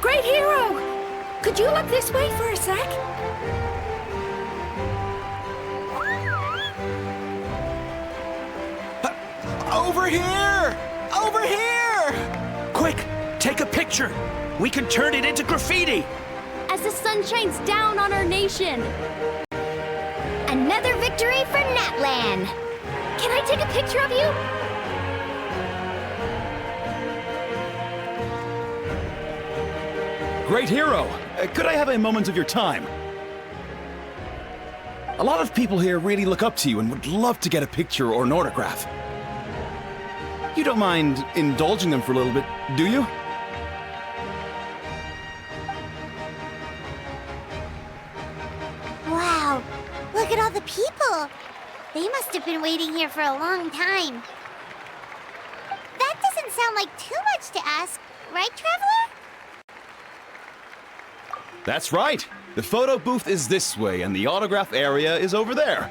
Great hero! Could you look this way for a sec? Over here! Over here! Quick, take a picture. We can turn it into graffiti. As the sun shines down on our nation. Another victory for Natlan. Can I take a picture of you? Great hero! Could I have a moment of your time? A lot of people here really look up to you and would love to get a picture or an autograph. You don't mind indulging them for a little bit, do you? Wow, look at all the people. They must have been waiting here for a long time. That doesn't sound like too much to ask, right, Traveler? That's right. The photo booth is this way, and the autograph area is over there.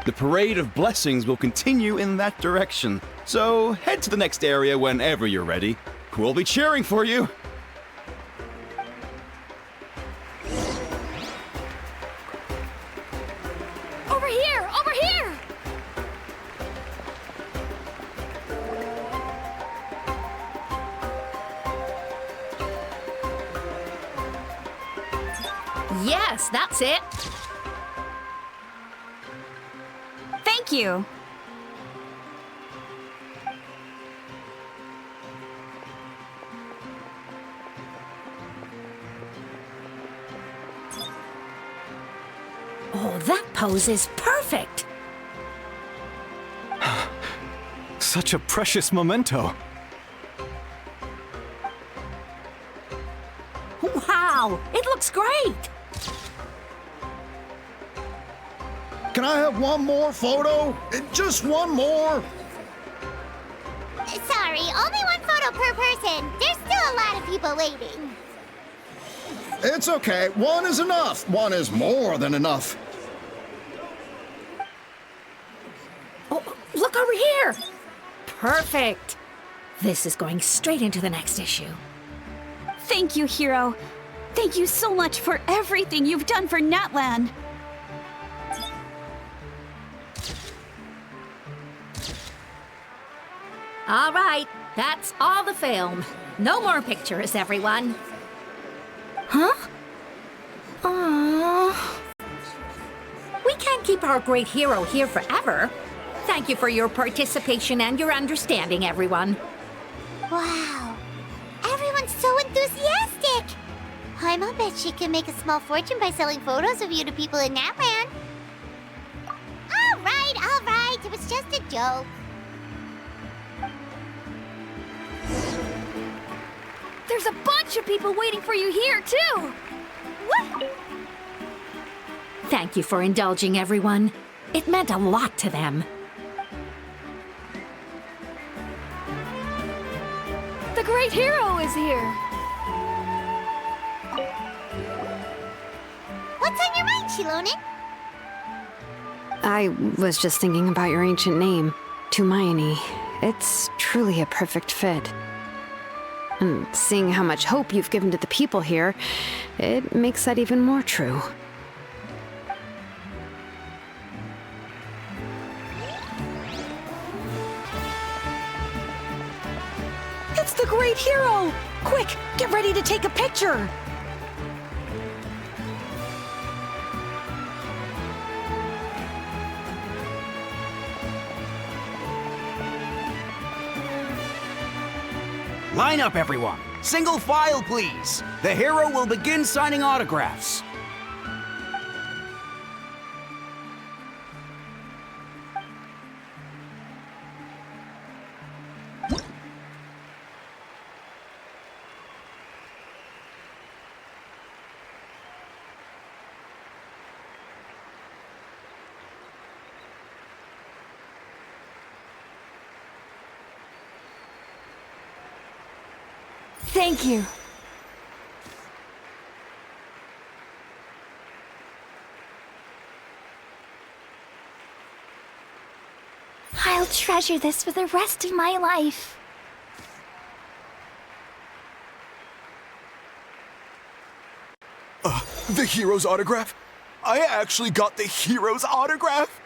The parade of blessings will continue in that direction. So head to the next area whenever you're ready. We'll be cheering for you. Over here! Over here! Yes, that's it. Thank you. Oh, that pose is perfect. Such a precious memento. Wow, it looks great. Can I have one more photo? Just one more? Sorry, only one photo per person. There's still a lot of people waiting. It's okay. One is enough. One is more than enough. Oh, look over here. Perfect. This is going straight into the next issue. Thank you, Hero. Thank you so much for everything you've done for Natlan. All right, that's all the film. No more pictures, everyone. Huh? Aww. We can't keep our great hero here forever. Thank you for your participation and your understanding, everyone. Wow. Everyone's so enthusiastic. I'll bet she can make a small fortune by selling photos of you to people in Natlan. All right. It was just a joke. There's a bunch of people waiting for you here, too! What? Thank you for indulging, everyone. It meant a lot to them. The great hero is here! What's on your mind, Shilonen? I was just thinking about your ancient name, Tumayani. It's truly a perfect fit. And seeing how much hope you've given to the people here, it makes that even more true. It's the great hero! Quick, get ready to take a picture! Line up, everyone. Single file, please. The hero will begin signing autographs. Thank you. I'll treasure this for the rest of my life. The hero's autograph? I actually got the hero's autograph?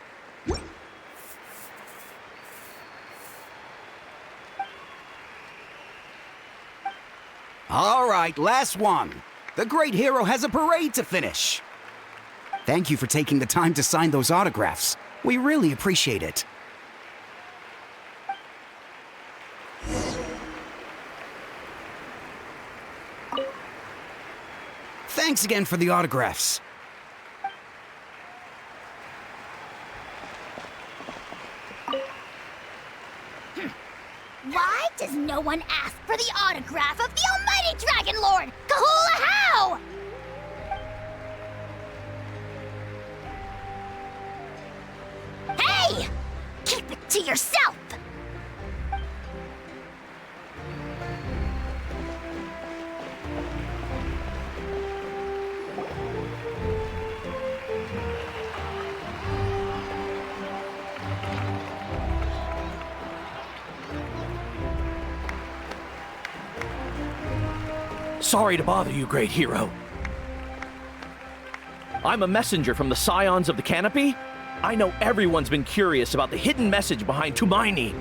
All right, last one. The great hero has a parade to finish. Thank you for taking the time to sign those autographs. We really appreciate it. Thanks again for the autographs. Why does no one ask for the autograph of the almighty Dragon Lord, Kahula How? Hey! Keep it to yourself! Sorry to bother you, great hero. I'm a messenger from the Scions of the Canopy. I know everyone's been curious about the hidden message behind Tumaini.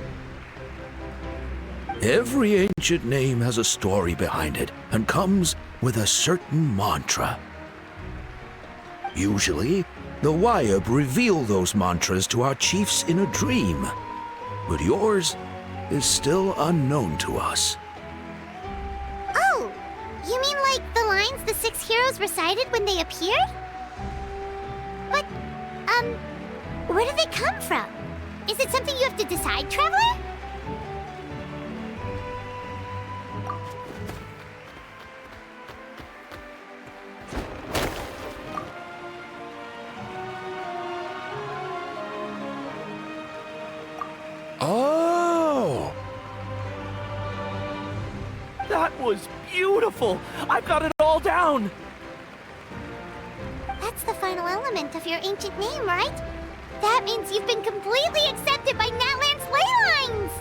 Every ancient name has a story behind it and comes with a certain mantra. Usually, the Wayab reveal those mantras to our chiefs in a dream, but yours is still unknown to us. Oh, you mean like the lines the 6 heroes recited when they appeared? But, where do they come from? Is it something you have to decide, Traveler? Oh! That was beautiful! I've got it all down! That's the final element of your ancient name, right? That means you've been completely accepted by Natlan's ley lines!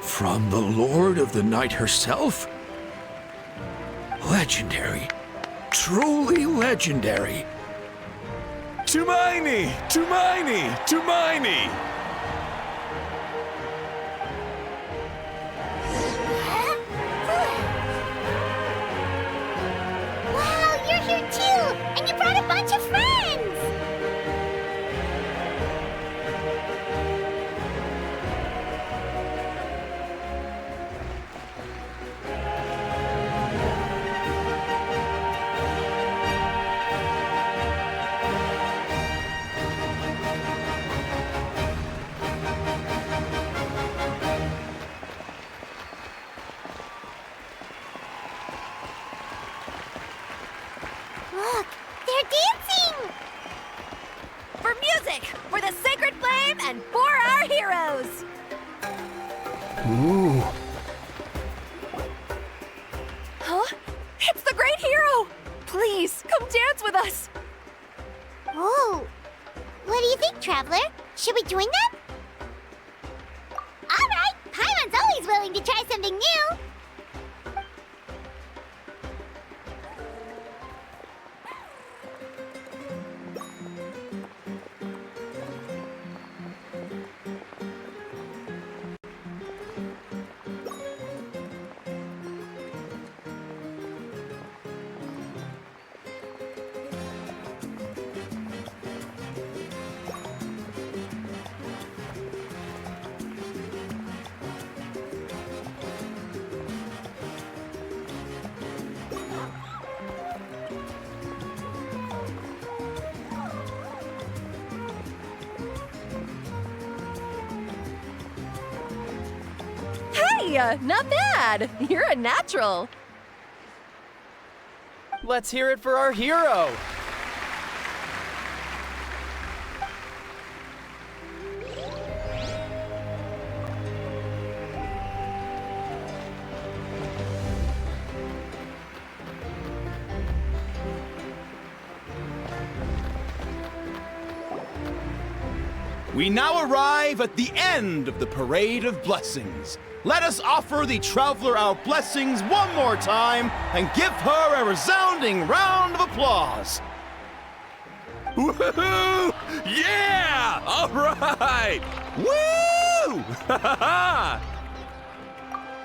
From the Lord of the Night herself? Legendary. Truly legendary. Tumaini! Tumaini! Tumaini! Wow, you're here too! And you brought a bunch of friends! Look, they're dancing! For music, for the sacred flame, and for our heroes! Ooh. Huh? It's the great hero! Please, come dance with us! Whoa! What do you think, Traveler? Should we join them? Alright! Paimon's always willing to try something new! Hey, not bad! You're a natural! Let's hear it for our hero! We now arrive at the end of the Parade of Blessings. Let us offer the Traveler our blessings one more time and give her a resounding round of applause. Woohoo! Yeah! All right! Woo!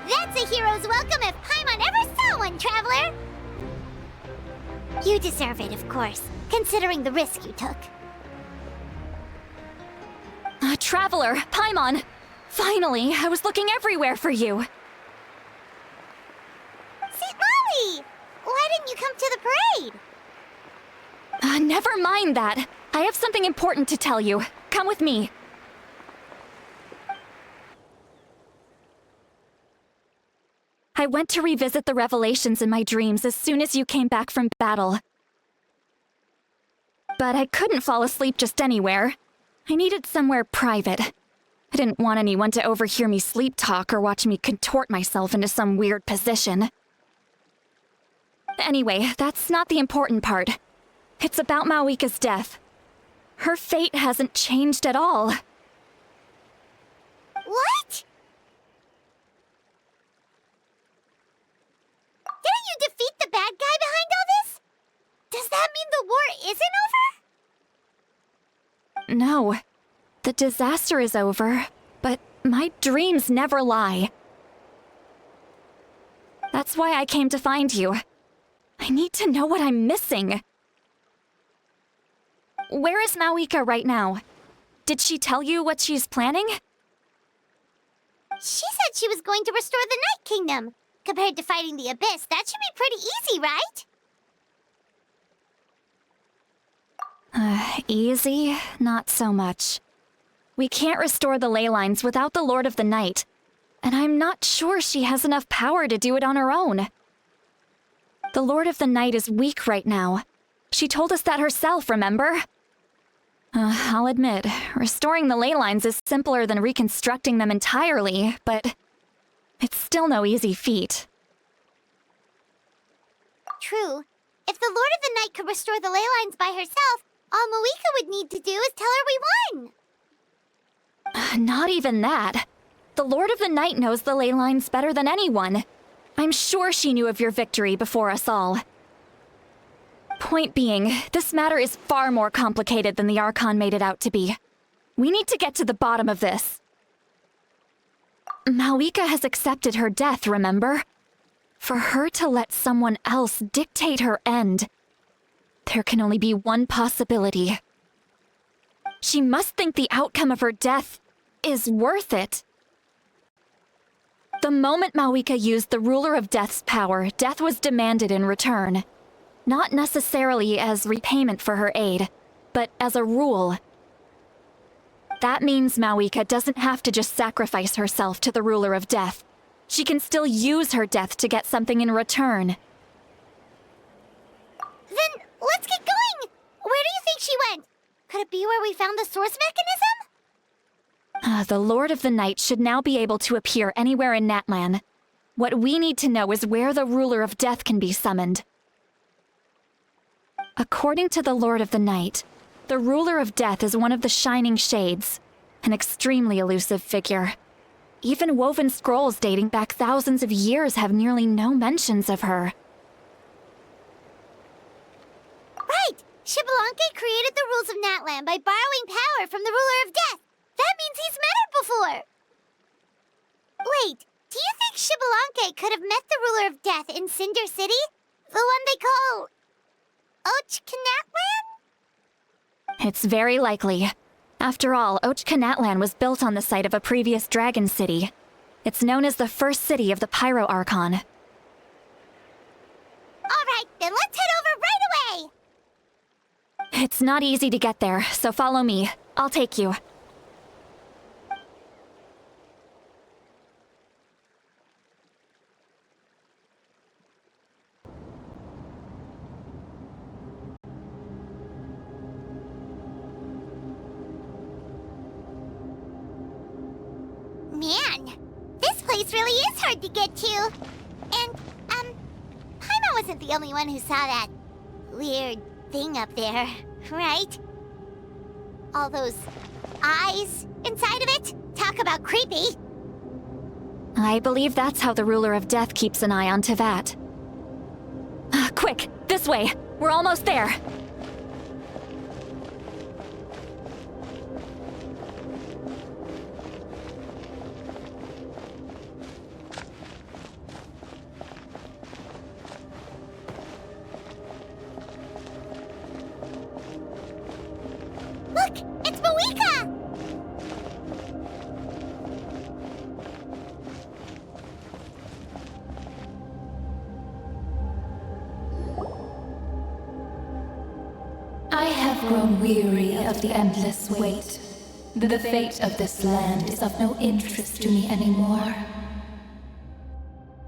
That's a hero's welcome if Paimon ever saw one, Traveler! You deserve it, of course, considering the risk you took. Traveler, Paimon! Finally, I was looking everywhere for you. St. Molly! Why didn't you come to the parade? Never mind that. I have something important to tell you. Come with me. I went to revisit the revelations in my dreams as soon as you came back from battle. But I couldn't fall asleep just anywhere. I needed somewhere private. I didn't want anyone to overhear me sleep talk or watch me contort myself into some weird position. Anyway, that's not the important part. It's about Mawika's death. Her fate hasn't changed at all. What? know. The disaster is over, but my dreams never lie. That's why I came to find you. I need to know what I'm missing. Where is Mauika right now? Did she tell you what she's planning? She said she was going to restore the Night Kingdom. Compared to fighting the Abyss, that should be pretty easy, right? Easy? Not so much. We can't restore the ley lines without the Lord of the Night, and I'm not sure she has enough power to do it on her own. The Lord of the Night is weak right now. She told us that herself, remember? I'll admit, restoring the ley lines is simpler than reconstructing them entirely, but it's still no easy feat. True. If the Lord of the Night could restore the ley lines by herself, all Mauika would need to do is tell her we won. Not even that. The Lord of the Night knows the ley lines better than anyone. I'm sure she knew of your victory before us all. Point being, this matter is far more complicated than the Archon made it out to be. We need to get to the bottom of this. Mauika has accepted her death, remember? For her to let someone else dictate her end, there can only be one possibility. She must think the outcome of her death is worth it. The moment Mauika used the Ruler of Death's power, death was demanded in return. Not necessarily as repayment for her aid, but as a rule. That means Mauika doesn't have to just sacrifice herself to the Ruler of Death. She can still use her death to get something in return. Then, let's get going! Where do you think she went? Could it be where we found the source mechanism? The Lord of the Night should now be able to appear anywhere in Natlan. What we need to know is where the Ruler of Death can be summoned. According to the Lord of the Night, the Ruler of Death is one of the Shining Shades, an extremely elusive figure. Even woven scrolls dating back thousands of years have nearly no mentions of her. Right! Xbalanque created the rules of Natlan by borrowing power from the Ruler of Death. That means he's met her before! Wait, do you think Xbalanque could have met the Ruler of Death in Cinder City? The one they call... Natlan? It's very likely. After all, Natlan was built on the site of a previous dragon city. It's known as the first city of the Pyro Archon. Alright, then let's head over right away! It's not easy to get there, so follow me. I'll take you. Man, this place really is hard to get to. And, Paimon wasn't the only one who saw that weird thing up there, right? All those eyes inside of it? Talk about creepy. I believe that's how the Ruler of Death keeps an eye on Teyvat. Quick, this way! We're almost there! Look! It's Mauika! I have grown weary of the endless wait. The fate of this land is of no interest to me anymore.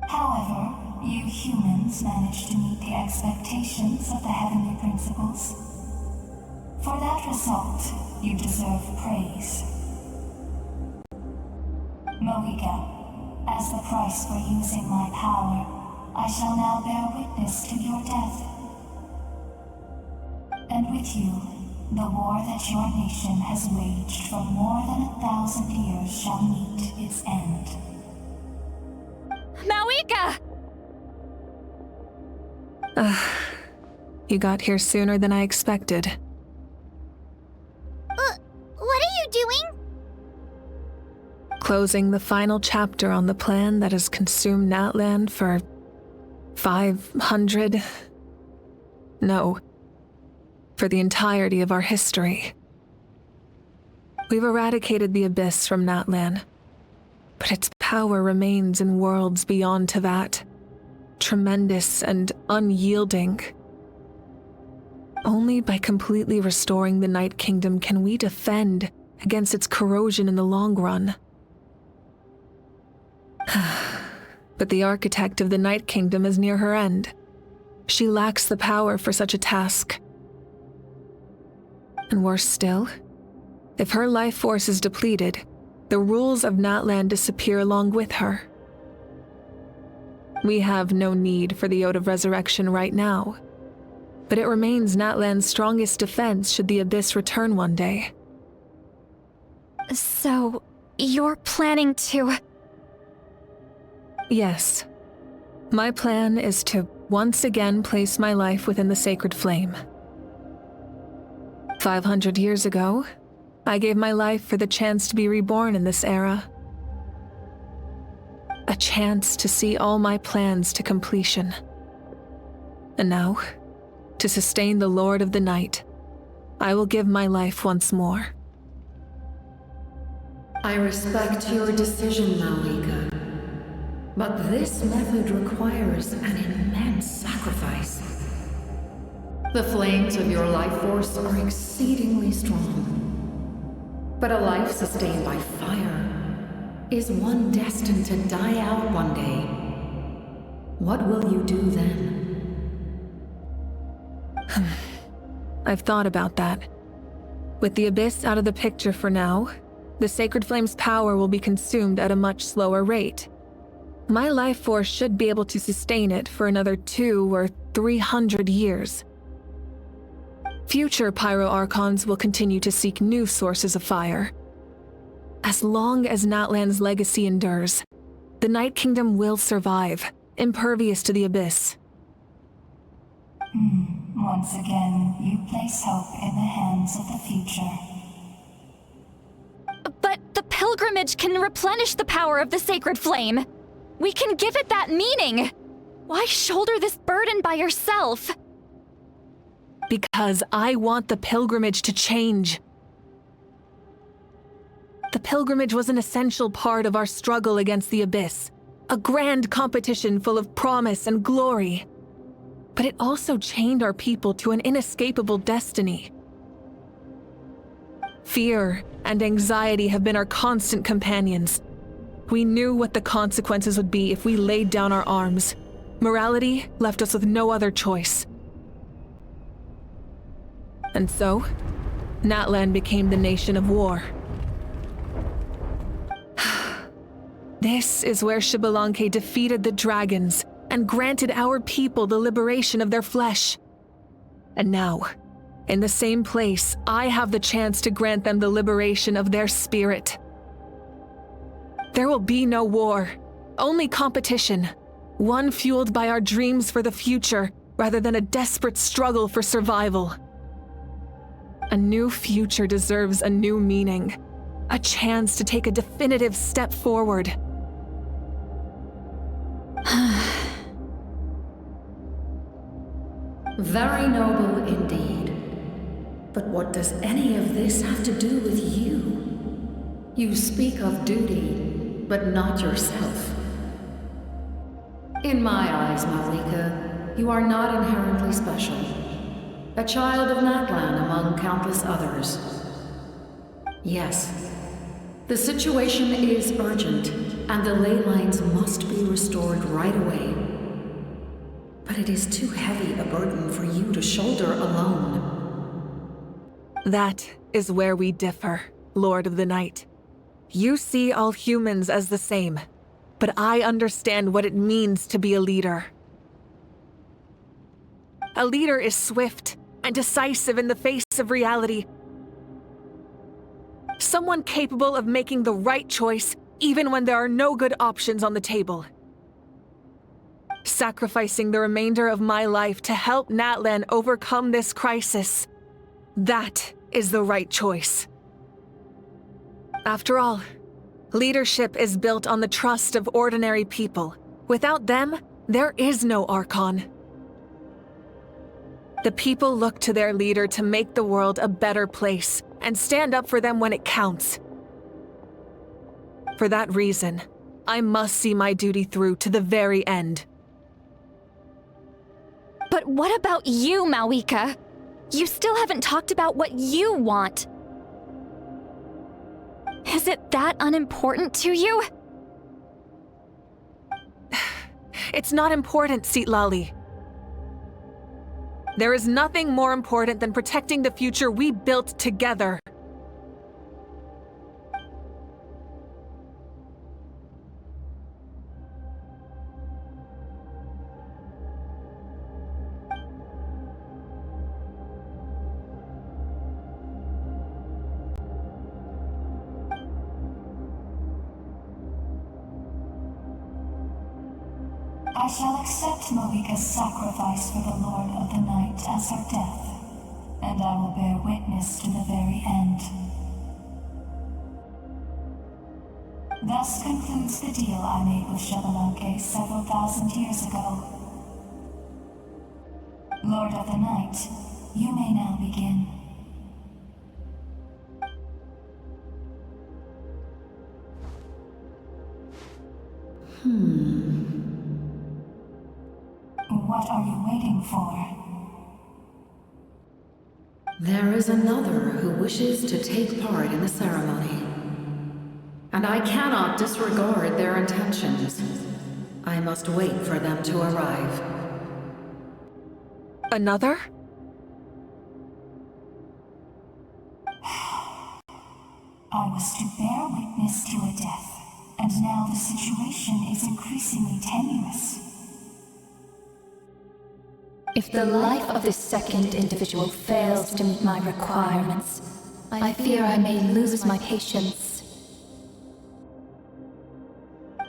However, you humans managed to meet the expectations of the Heavenly Principles. For that result, you deserve praise. Mauika, as the price for using my power, I shall now bear witness to your death. And with you, the war that your nation has waged for more than 1,000 years shall meet its end. Mauika! You got here sooner than I expected. Closing the final chapter on the plan that has consumed Natlan for 500... No, for the entirety of our history. We've eradicated the Abyss from Natlan, but its power remains in worlds beyond to that, tremendous and unyielding. Only by completely restoring the Night Kingdom can we defend against its corrosion in the long run. But the architect of the Night Kingdom is near her end. She lacks the power for such a task. And worse still, if her life force is depleted, the rules of Natlan disappear along with her. We have no need for the Ode of Resurrection right now, but it remains Natlan's strongest defense should the Abyss return one day. So, you're planning to... Yes. My plan is to once again place my life within the sacred flame. 500 years ago, I gave my life for the chance to be reborn in this era. A chance to see all my plans to completion. And now, to sustain the Lord of the Night, I will give my life once more. I respect your decision, Malika. But this method requires an immense sacrifice. The flames of your life force are exceedingly strong. But a life sustained by fire is one destined to die out one day. What will you do then? I've thought about that. With the Abyss out of the picture for now, the Sacred Flame's power will be consumed at a much slower rate. My life force should be able to sustain it for another 200 or 300 years. Future Pyro Archons will continue to seek new sources of fire. As long as Natlan's legacy endures, the Night Kingdom will survive, impervious to the Abyss. Once again, you place hope in the hands of the future. But the pilgrimage can replenish the power of the sacred flame. We can give it that meaning. Why shoulder this burden by yourself? Because I want the pilgrimage to change. The pilgrimage was an essential part of our struggle against the Abyss, a grand competition full of promise and glory. But it also chained our people to an inescapable destiny. Fear and anxiety have been our constant companions. We knew what the consequences would be if we laid down our arms. Morality left us with no other choice. And so, Natlan became the nation of war. This is where Xbalanque defeated the dragons and granted our people the liberation of their flesh. And now, in the same place, I have the chance to grant them the liberation of their spirit. There will be no war, only competition, one fueled by our dreams for the future rather than a desperate struggle for survival. A new future deserves a new meaning, a chance to take a definitive step forward. Very noble indeed. But what does any of this have to do with you? You speak of duty, but not yourself. In my eyes, Malika, you are not inherently special. A child of Natlan among countless others. Yes, the situation is urgent, and the ley lines must be restored right away. But it is too heavy a burden for you to shoulder alone. That is where we differ, Lord of the Night. You see all humans as the same, but I understand what it means to be a leader. A leader is swift and decisive in the face of reality. Someone capable of making the right choice even when there are no good options on the table. Sacrificing the remainder of my life to help Natlan overcome this crisis. That is the right choice. After all, Leadership is built on the trust of ordinary people. Without them, there is no Archon. The people look to their leader to make the world a better place and stand up for them when it counts. For that reason, I must see my duty through to the very end. But what about you, Mawika? You still haven't talked about what you want. Is it that unimportant to you? It's not important, Citlali. There is nothing more important than protecting the future we built together. I shall accept Mawika's sacrifice for the Lord of the Night as her death, and I will bear witness to the very end. Thus concludes the deal I made with Xbalanque several thousand years ago. Lord of the Night, you may now begin. What are you waiting for? There is another who wishes to take part in the ceremony. And I cannot disregard their intentions. I must wait for them to arrive. Another? I was to bear witness to a death, and now the situation is increasingly tenuous. If the life of this second individual fails to meet my requirements, I fear I may lose my patience.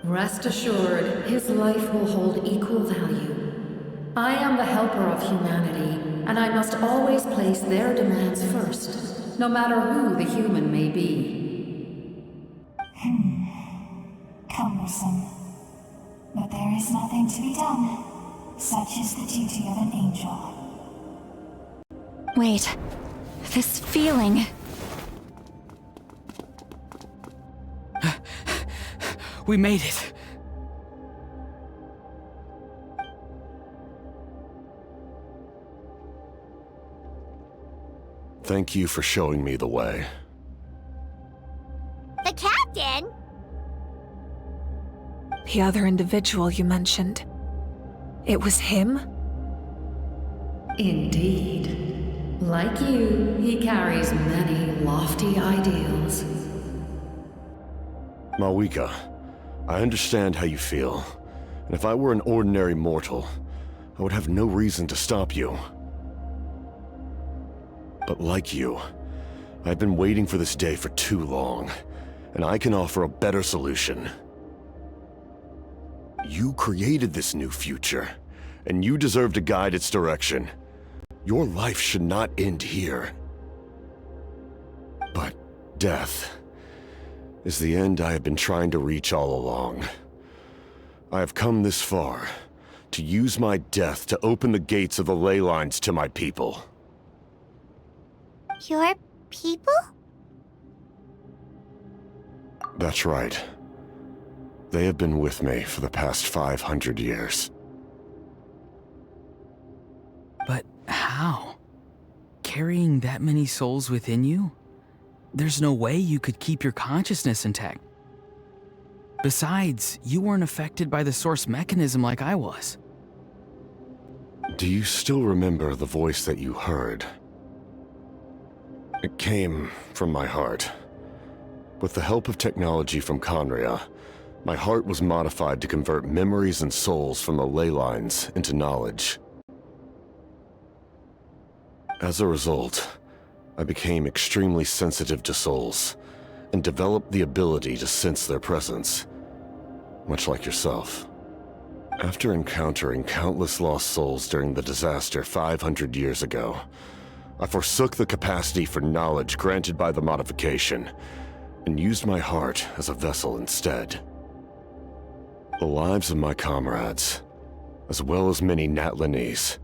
Rest assured, his life will hold equal value. I am the helper of humanity, and I must always place their demands first, no matter who the human may be. Cumbersome. But there is nothing to be done. Such is the duty of an angel. Wait, this feeling... We made it. Thank you for showing me the way. The captain? The other individual you mentioned. It was him? Indeed. Like you, he carries many lofty ideals. Mawika, I understand how you feel, and if I were an ordinary mortal, I would have no reason to stop you. But like you, I've been waiting for this day for too long, and I can offer a better solution. You created this new future, and you deserve to guide its direction. Your life should not end here. But death is the end I have been trying to reach all along. I have come this far to use my death to open the gates of the ley lines to my people. Your people? That's right. They have been with me for the past 500 years. But how? Carrying that many souls within you? There's no way you could keep your consciousness intact. Besides, you weren't affected by the source mechanism like I was. Do you still remember the voice that you heard? It came from my heart. With the help of technology from Conria, my heart was modified to convert memories and souls from the ley lines into knowledge. As a result, I became extremely sensitive to souls, and developed the ability to sense their presence, much like yourself. After encountering countless lost souls during the disaster 500 years ago, I forsook the capacity for knowledge granted by the modification, and used my heart as a vessel instead. The lives of my comrades, as well as many Natlanese,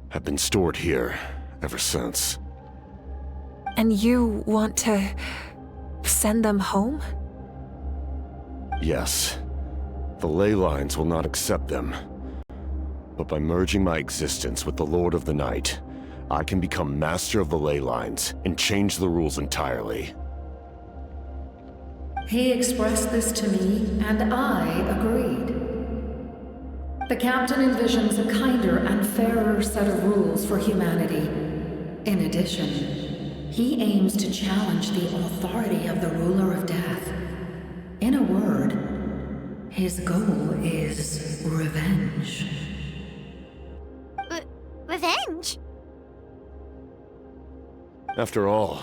have been stored here ever since. And you want to send them home? Yes. The ley lines will not accept them. But by merging my existence with the Lord of the Night, I can become master of the ley lines and change the rules entirely. He expressed this to me, and I agreed. The captain envisions a kinder and fairer set of rules for humanity. In addition, he aims to challenge the authority of the ruler of death. In a word, his goal is revenge. Revenge? After all,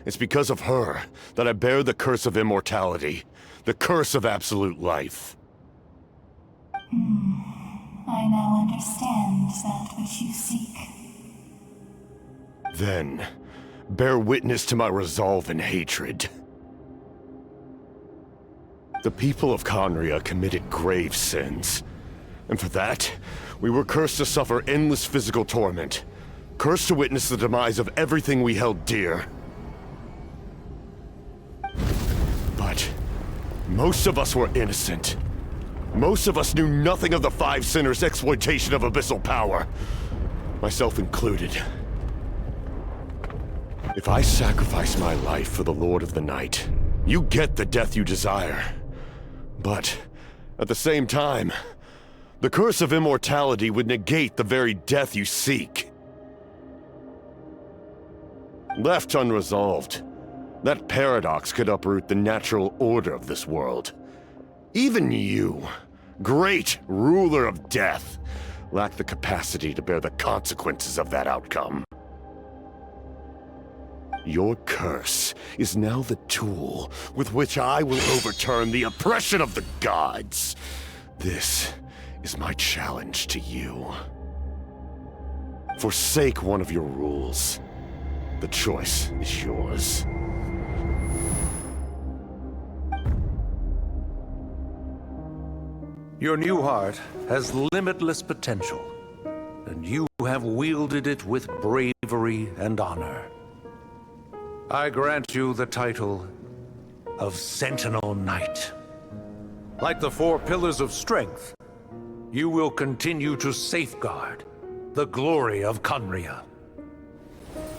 it's because of her that I bear the curse of immortality, the curse of absolute life. I now understand that which you seek. Then, bear witness to my resolve and hatred. The people of Khaenri'ah committed grave sins, and for that, we were cursed to suffer endless physical torment, cursed to witness the demise of everything we held dear. But most of us were innocent. Most of us knew nothing of the Five Sinners' exploitation of abyssal power, myself included. If I sacrifice my life for the Lord of the Night, you get the death you desire. But, at the same time, the curse of immortality would negate the very death you seek. Left unresolved, that paradox could uproot the natural order of this world. Even you, great ruler of death, lack the capacity to bear the consequences of that outcome. Your curse is now the tool with which I will overturn the oppression of the gods. This is my challenge to you. Forsake one of your rules. The choice is yours. Your new heart has limitless potential, and you have wielded it with bravery and honor. I grant you the title of Sentinel Knight. Like the four pillars of strength, you will continue to safeguard the glory of Khaenri'ah.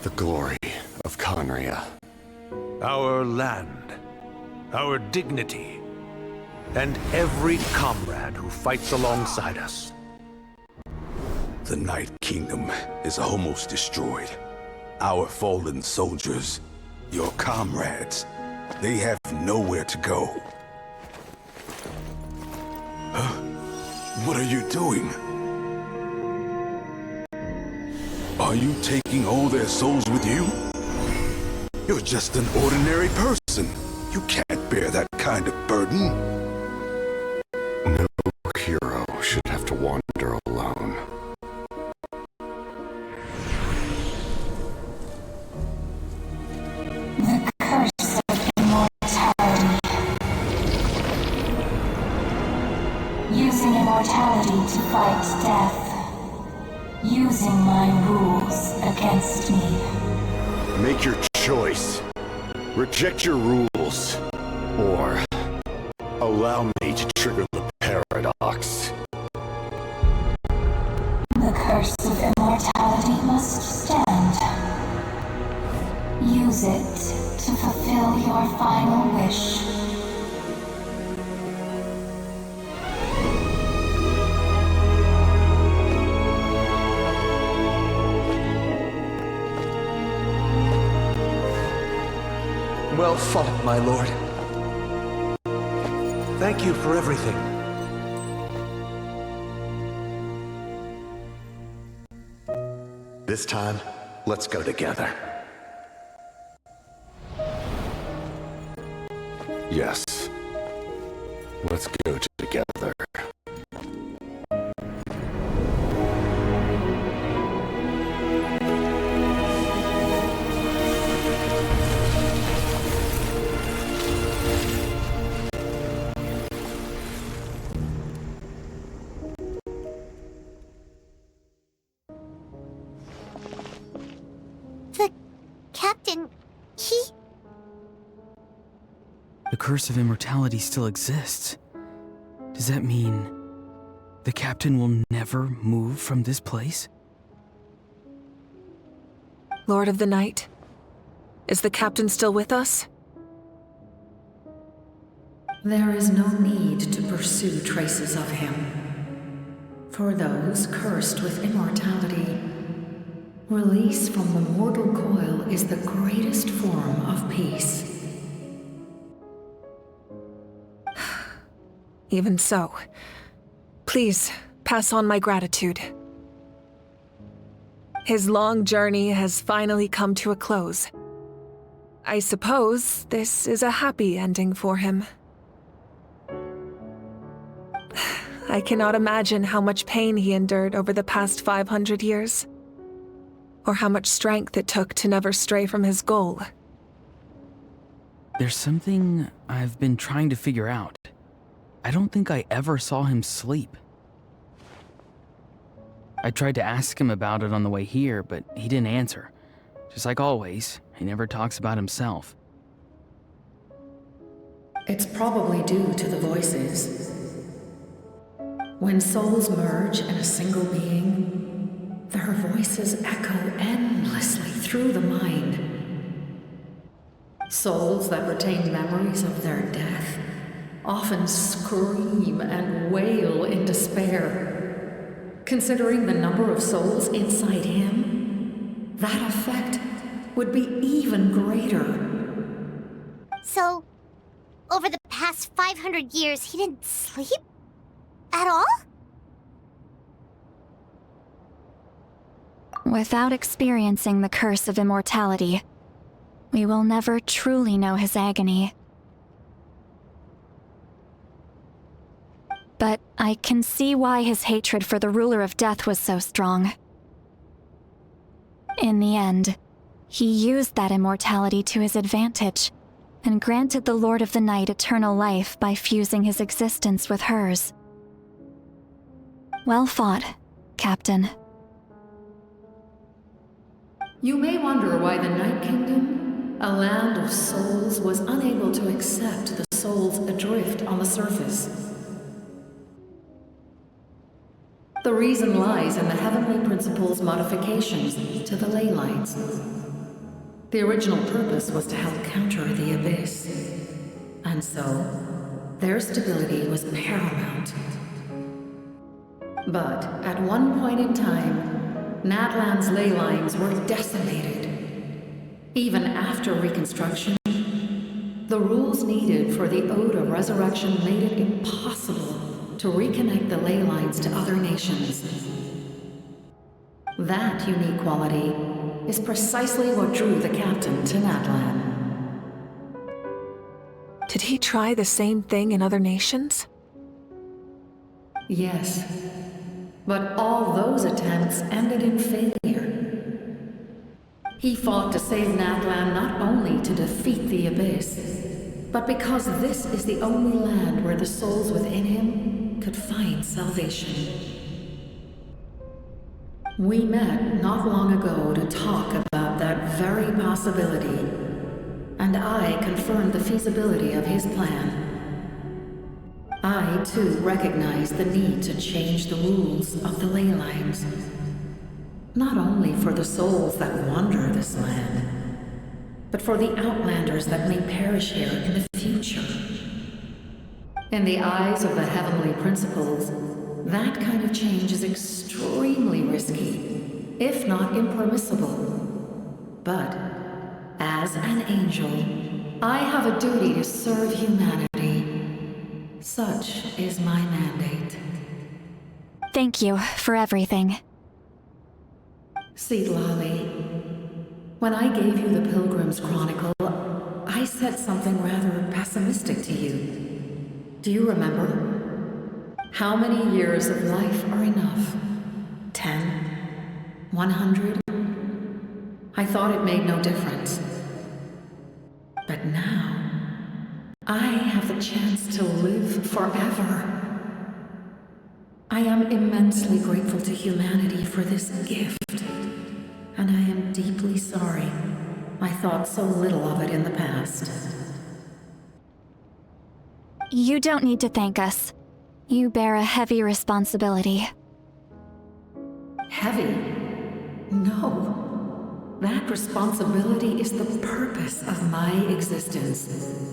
The glory of Khaenri'ah. Our land, our dignity, and every comrade who fights alongside us. The Night Kingdom is almost destroyed. Our fallen soldiers, your comrades, they have nowhere to go. Huh? What are you doing? Are you taking all their souls with you? You're just an ordinary person. You can't bear that kind of burden. No hero should have to wander alone. The curse of immortality. Using immortality to fight death. Using my rules against me. Make your choice. Reject your rules. Or allow me to trigger the paradox. The curse of immortality must stand. Use it to fulfill your final wish. Well fought, my lord. Thank you for everything. This time, let's go together. Yes. Let's go together. curse of immortality still exists, does that mean the captain will never move from this place? Lord of the Night, is the captain still with us? There is no need to pursue traces of him. For those cursed with immortality, release from the mortal coil is the greatest form of peace. Even so, please pass on my gratitude. His long journey has finally come to a close. I suppose this is a happy ending for him. I cannot imagine how much pain he endured over the past 500 years, or how much strength it took to never stray from his goal. There's something I've been trying to figure out. I don't think I ever saw him sleep. I tried to ask him about it on the way here, but he didn't answer. Just like always, he never talks about himself. It's probably due to the voices. When souls merge in a single being, their voices echo endlessly through the mind. Souls that retain memories of their death often scream and wail in despair. Considering the number of souls inside him, that effect would be even greater. So, over the past 500 years, he didn't sleep? At all? Without experiencing the curse of immortality, we will never truly know his agony. But I can see why his hatred for the ruler of death was so strong. In the end, he used that immortality to his advantage, and granted the Lord of the Night eternal life by fusing his existence with hers. Well fought, Captain. You may wonder why the Night Kingdom, a land of souls, was unable to accept the souls adrift on the surface. The reason lies in the Heavenly Principle's modifications to the ley lines. The original purpose was to help counter the Abyss, and so their stability was paramount. But at one point in time, Natlan's ley lines were decimated. Even after reconstruction, the rules needed for the Ode of Resurrection made it impossible to reconnect the ley lines to other nations. That unique quality is precisely what drew the captain to Natlan. Did he try the same thing in other nations? Yes, but all those attempts ended in failure. He fought to save Natlan not only to defeat the Abyss, but because this is the only land where the souls within him could find salvation. We met not long ago to talk about that very possibility, and I confirmed the feasibility of his plan. I, too, recognize the need to change the rules of the ley lines. Not only for the souls that wander this land, but for the outlanders that may perish here in the future. In the eyes of the Heavenly Principles, that kind of change is extremely risky, if not impermissible. But, as an angel, I have a duty to serve humanity. Such is my mandate. Thank you for everything. Seedlolly, when I gave you the Pilgrim's Chronicle, I said something rather pessimistic to you. Do you remember? How many years of life are enough? 10? 100? I thought it made no difference. But now, I have the chance to live forever. I am immensely grateful to humanity for this gift, and I am deeply sorry I thought so little of it in the past. You don't need to thank us. You bear a heavy responsibility. Heavy? No. That responsibility is the purpose of my existence.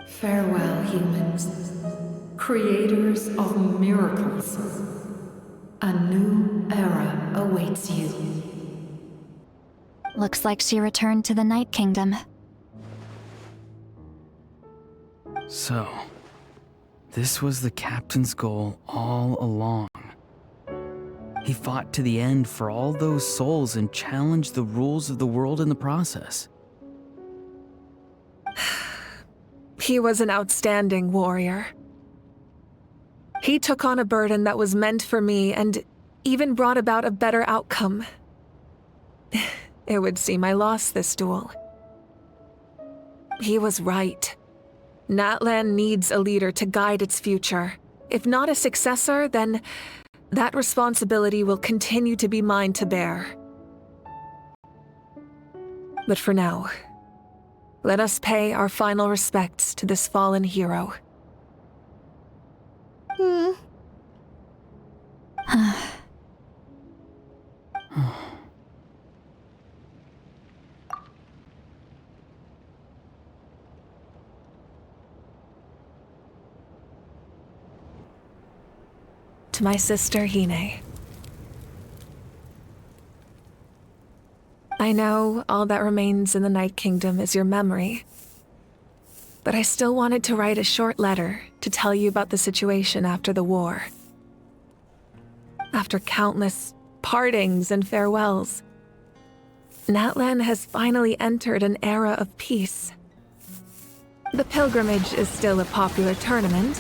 Farewell, humans. Creators of miracles. A new era awaits you. Looks like she returned to the Night Kingdom. So, this was the captain's goal all along. He fought to the end for all those souls and challenged the rules of the world in the process. He was an outstanding warrior. He took on a burden that was meant for me and even brought about a better outcome. It would seem I lost this duel. He was right. Natlan needs a leader to guide its future. If not a successor, then that responsibility will continue to be mine to bear. But for now, let us pay our final respects to this fallen hero. To my sister, Hine. I know all that remains in the Night Kingdom is your memory, but I still wanted to write a short letter to tell you about the situation after the war. After countless partings and farewells, Natlan has finally entered an era of peace. The pilgrimage is still a popular tournament,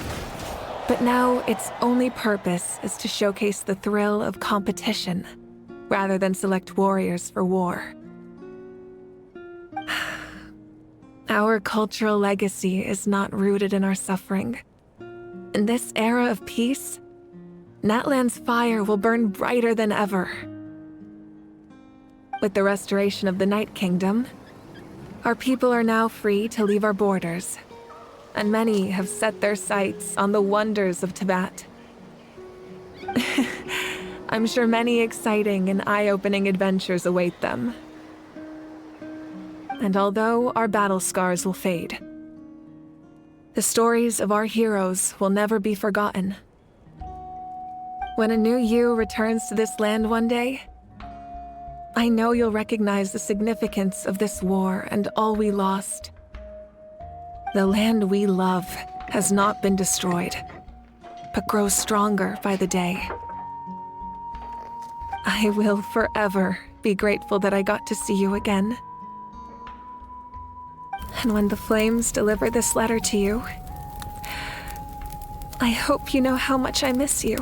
but now its only purpose is to showcase the thrill of competition, rather than select warriors for war. Our cultural legacy is not rooted in our suffering. In this era of peace, Natlan's fire will burn brighter than ever. With the restoration of the Night Kingdom, our people are now free to leave our borders, and many have set their sights on the wonders of Tibet. I'm sure many exciting and eye-opening adventures await them. And although our battle scars will fade, the stories of our heroes will never be forgotten. When a new you returns to this land one day, I know you'll recognize the significance of this war and all we lost. The land we love has not been destroyed, but grows stronger by the day. I will forever be grateful that I got to see you again. And when the flames deliver this letter to you, I hope you know how much I miss you.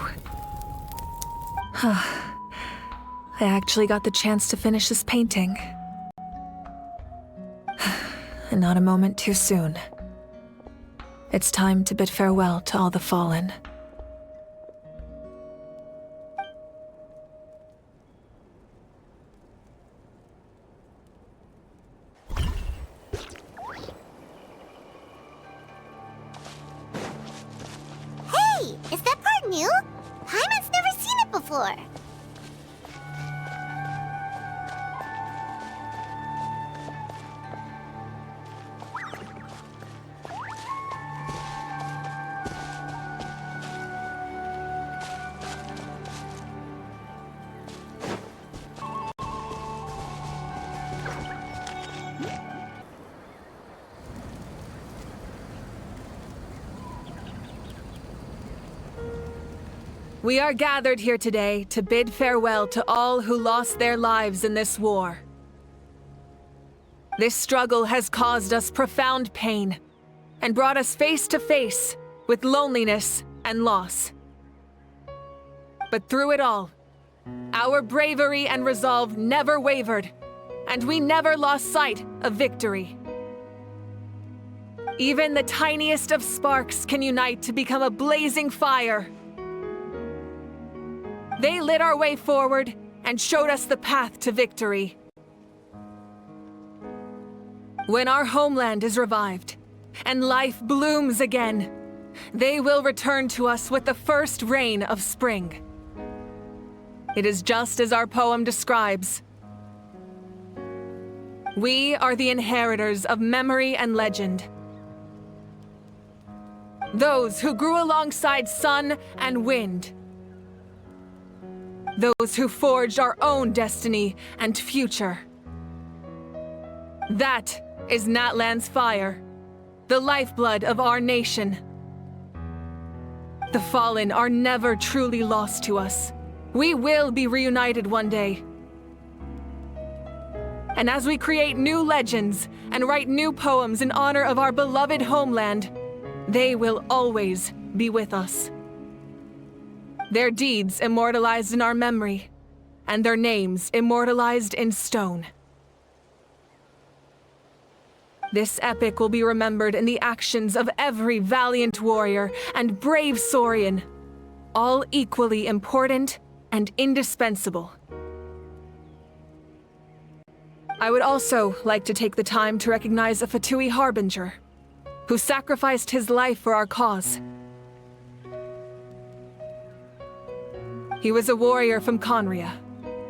I actually got the chance to finish this painting. And not a moment too soon. It's time to bid farewell to all the fallen. Hey, is that part new? Hyman's never seen it before. We are gathered here today to bid farewell to all who lost their lives in this war. This struggle has caused us profound pain and brought us face to face with loneliness and loss. But through it all, our bravery and resolve never wavered, and we never lost sight of victory. Even the tiniest of sparks can unite to become a blazing fire. They lit our way forward and showed us the path to victory. When our homeland is revived, and life blooms again. They will return to us with the first rain of spring. It is just as our poem describes. We are the inheritors of memory and legend. Those who grew alongside sun and wind. Those who forged our own destiny and future. That is Natlan's fire, the lifeblood of our nation. The fallen are never truly lost to us. We will be reunited one day. And as we create new legends and write new poems in honor of our beloved homeland, they will always be with us. Their deeds immortalized in our memory, and their names immortalized in stone. This epic will be remembered in the actions of every valiant warrior and brave Saurian, all equally important and indispensable. I would also like to take the time to recognize a Fatui Harbinger, who sacrificed his life for our cause. He was a warrior from Conria,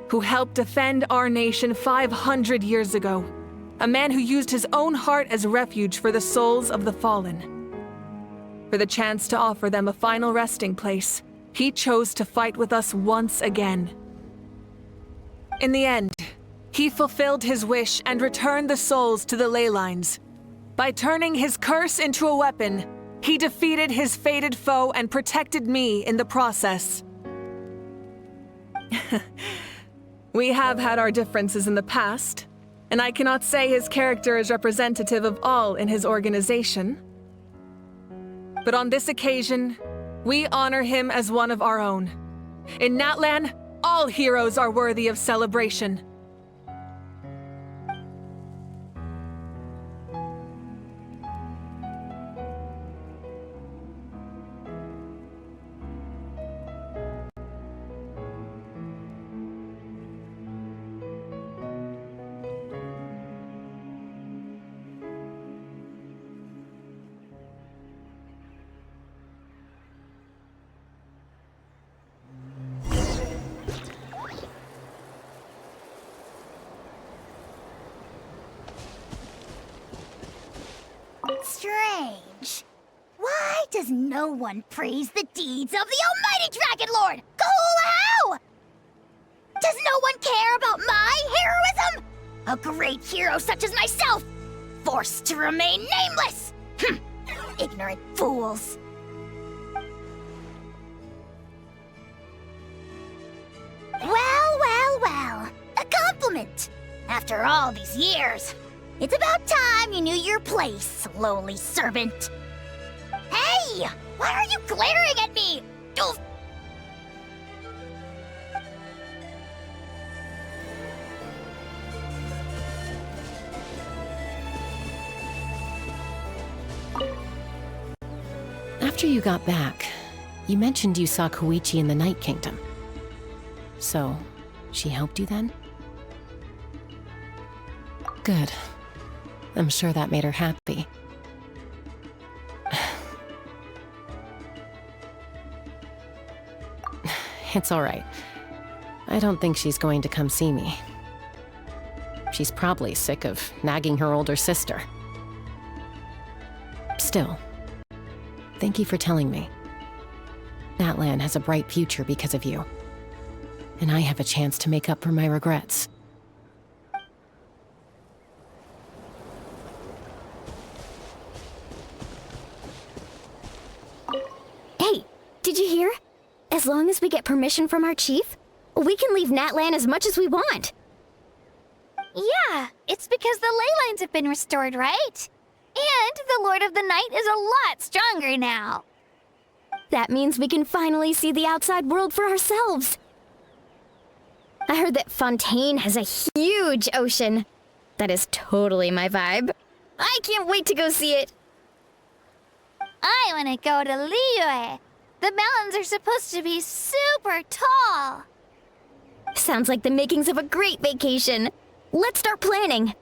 who helped defend our nation 500 years ago. A man who used his own heart as refuge for the souls of the fallen. For the chance to offer them a final resting place, he chose to fight with us once again. In the end, he fulfilled his wish and returned the souls to the ley lines. By turning his curse into a weapon, he defeated his fated foe and protected me in the process. We have had our differences in the past, and I cannot say his character is representative of all in his organization. But on this occasion, we honor him as one of our own. In Natlan, all heroes are worthy of celebration. Strange. Why does no one praise the deeds of the almighty Dragon Lord, Kahula? Does no one care about my heroism? A great hero such as myself, forced to remain nameless! Ignorant fools. Well. A compliment. After all these years. It's about time you knew your place, lowly servant. Hey! Why are you glaring at me? Oof. After you got back, you mentioned you saw Koichi in the Night Kingdom. So, she helped you then? Good. I'm sure that made her happy. It's all right. I don't think she's going to come see me. She's probably sick of nagging her older sister. Still, thank you for telling me. Natlan has a bright future because of you. And I have a chance to make up for my regrets. Hey, did you hear? As long as we get permission from our chief, we can leave Natlan as much as we want. Yeah, it's because the ley lines have been restored, right? And the Lord of the Night is a lot stronger now. That means we can finally see the outside world for ourselves. I heard that Fontaine has a huge ocean. That is totally my vibe. I can't wait to go see it. I want to go to Liyue. The mountains are supposed to be super tall. Sounds like the makings of a great vacation. Let's start planning.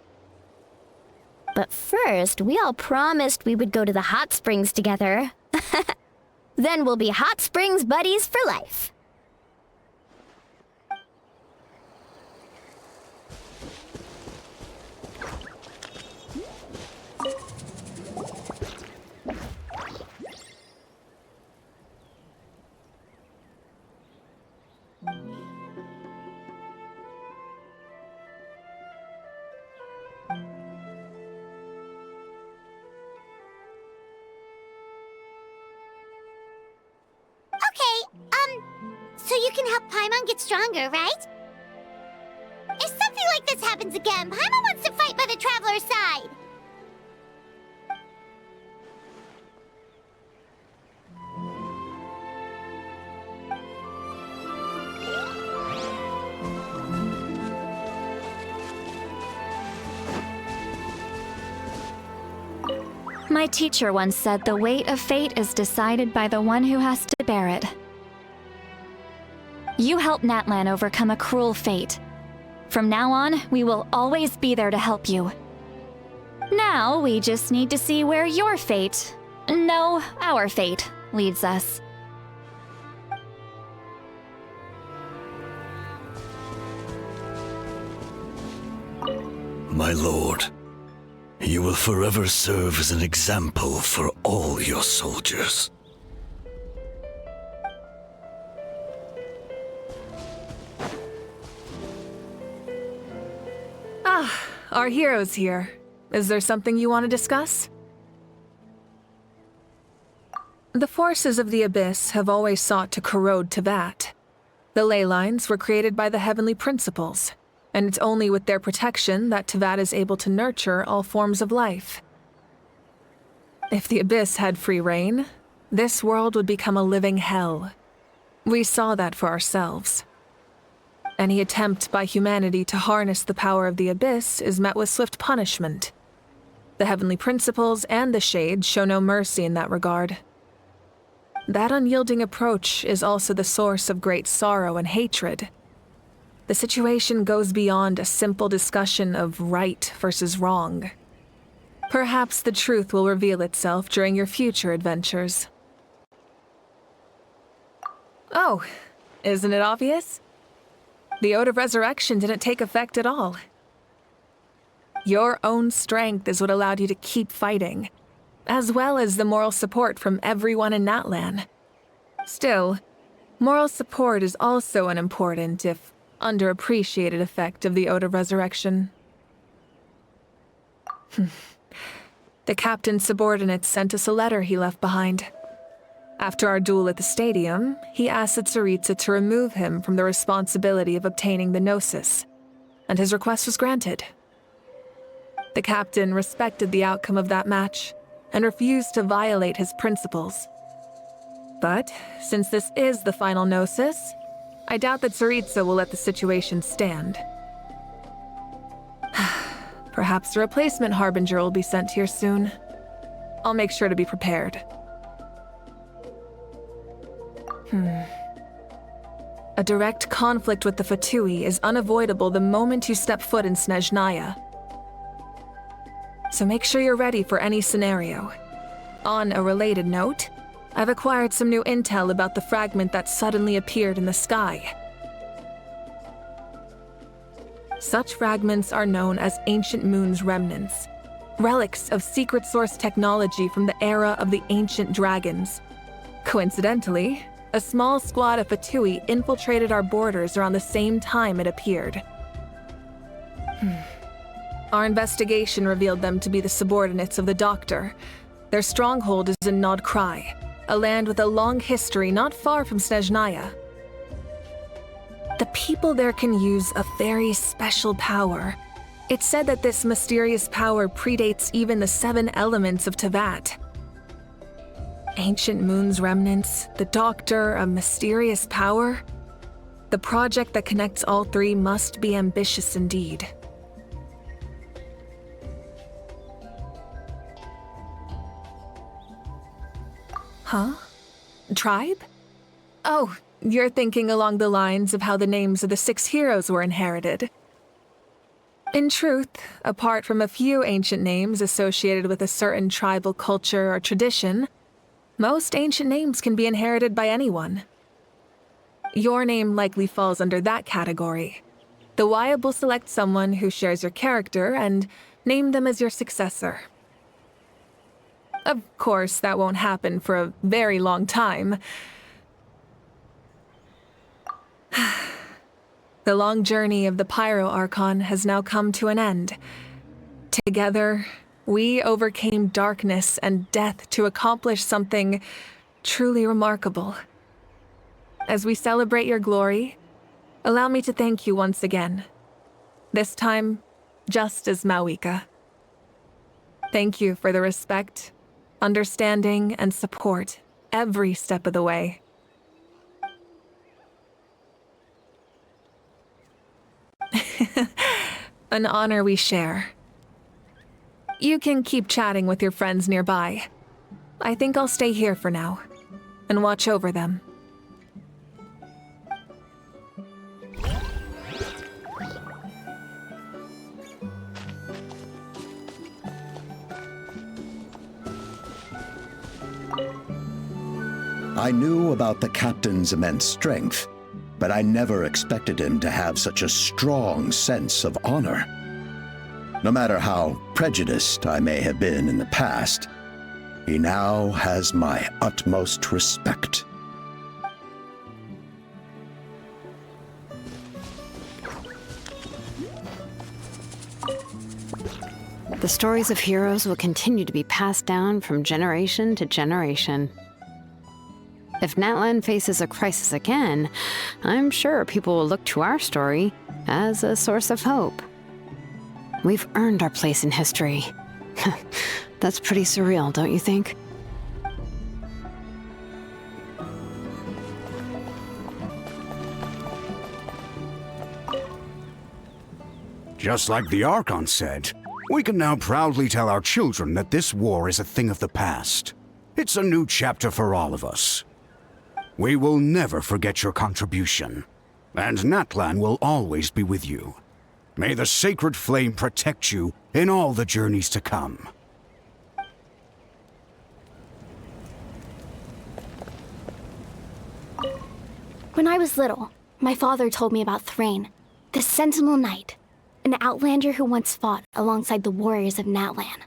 But first, we all promised we would go to the hot springs together. Then we'll be hot springs buddies for life. So you can help Paimon get stronger, right? If something like this happens again, Paimon wants to fight by the Traveler's side. My teacher once said the weight of fate is decided by the one who has to bear it. You helped Natlan overcome a cruel fate. From now on, we will always be there to help you. Now, we just need to see where your fate, no, our fate, leads us. My lord, you will forever serve as an example for all your soldiers. Our hero's here. Is there something you want to discuss? The forces of the Abyss have always sought to corrode Teyvat. The ley lines were created by the Heavenly Principles, and it's only with their protection that Teyvat is able to nurture all forms of life. If the Abyss had free reign, this world would become a living hell. We saw that for ourselves. Any attempt by humanity to harness the power of the Abyss is met with swift punishment. The Heavenly Principles and the Shades show no mercy in that regard. That unyielding approach is also the source of great sorrow and hatred. The situation goes beyond a simple discussion of right versus wrong. Perhaps the truth will reveal itself during your future adventures. Oh, isn't it obvious? The Ode of Resurrection didn't take effect at all. Your own strength is what allowed you to keep fighting, as well as the moral support from everyone in Natlan. Still, moral support is also an important, if underappreciated, effect of the Ode of Resurrection. The captain's subordinates sent us a letter he left behind. After our duel at the stadium, he asked Tsaritsa to remove him from the responsibility of obtaining the Gnosis, and his request was granted. The captain respected the outcome of that match, and refused to violate his principles. But, since this is the final Gnosis, I doubt that Tsaritsa will let the situation stand. Perhaps a replacement Harbinger will be sent here soon. I'll make sure to be prepared. A direct conflict with the Fatui is unavoidable the moment you step foot in Snezhnaya. So make sure you're ready for any scenario. On a related note, I've acquired some new intel about the fragment that suddenly appeared in the sky. Such fragments are known as Ancient Moon's remnants, relics of secret source technology from the era of the ancient dragons. Coincidentally, a small squad of Fatui infiltrated our borders around the same time it appeared. Our investigation revealed them to be the subordinates of the Doctor. Their stronghold is in Nod Krai, a land with a long history not far from Snezhnaya. The people there can use a very special power. It's said that this mysterious power predates even the 7 elements of Teyvat. Ancient Moon's remnants, the Doctor, a mysterious power. The project that connects all three must be ambitious indeed. Huh? Tribe? Oh, you're thinking along the lines of how the names of the 6 heroes were inherited. In truth, apart from a few ancient names associated with a certain tribal culture or tradition, most ancient names can be inherited by anyone. Your name likely falls under that category. The Wyatt will select someone who shares your character and name them as your successor. Of course, that won't happen for a very long time. The long journey of the Pyro Archon has now come to an end. Together, we overcame darkness and death to accomplish something truly remarkable. As we celebrate your glory, allow me to thank you once again. This time, just as Mawika. Thank you for the respect, understanding, and support every step of the way. An honor we share. You can keep chatting with your friends nearby. I think I'll stay here for now and watch over them. I knew about the captain's immense strength, but I never expected him to have such a strong sense of honor. No matter how prejudiced I may have been in the past, he now has my utmost respect. The stories of heroes will continue to be passed down from generation to generation. If Natlan faces a crisis again, I'm sure people will look to our story as a source of hope. We've earned our place in history. That's pretty surreal, don't you think? Just like the Archon said, we can now proudly tell our children that this war is a thing of the past. It's a new chapter for all of us. We will never forget your contribution, and Natlan will always be with you. May the sacred flame protect you in all the journeys to come. When I was little, my father told me about Thrain, the Sentinel Knight, an outlander who once fought alongside the warriors of Natlan.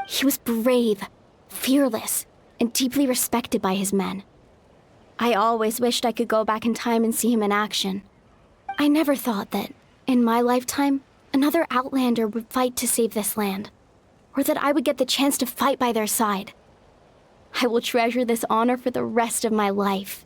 He was brave, fearless, and deeply respected by his men. I always wished I could go back in time and see him in action. I never thought that, in my lifetime, another outlander would fight to save this land, or that I would get the chance to fight by their side. I will treasure this honor for the rest of my life.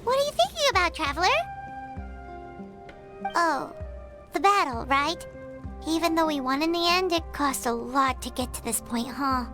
What are you thinking about, Traveler? Oh, the battle, right? Even though we won in the end, it cost a lot to get to this point, huh?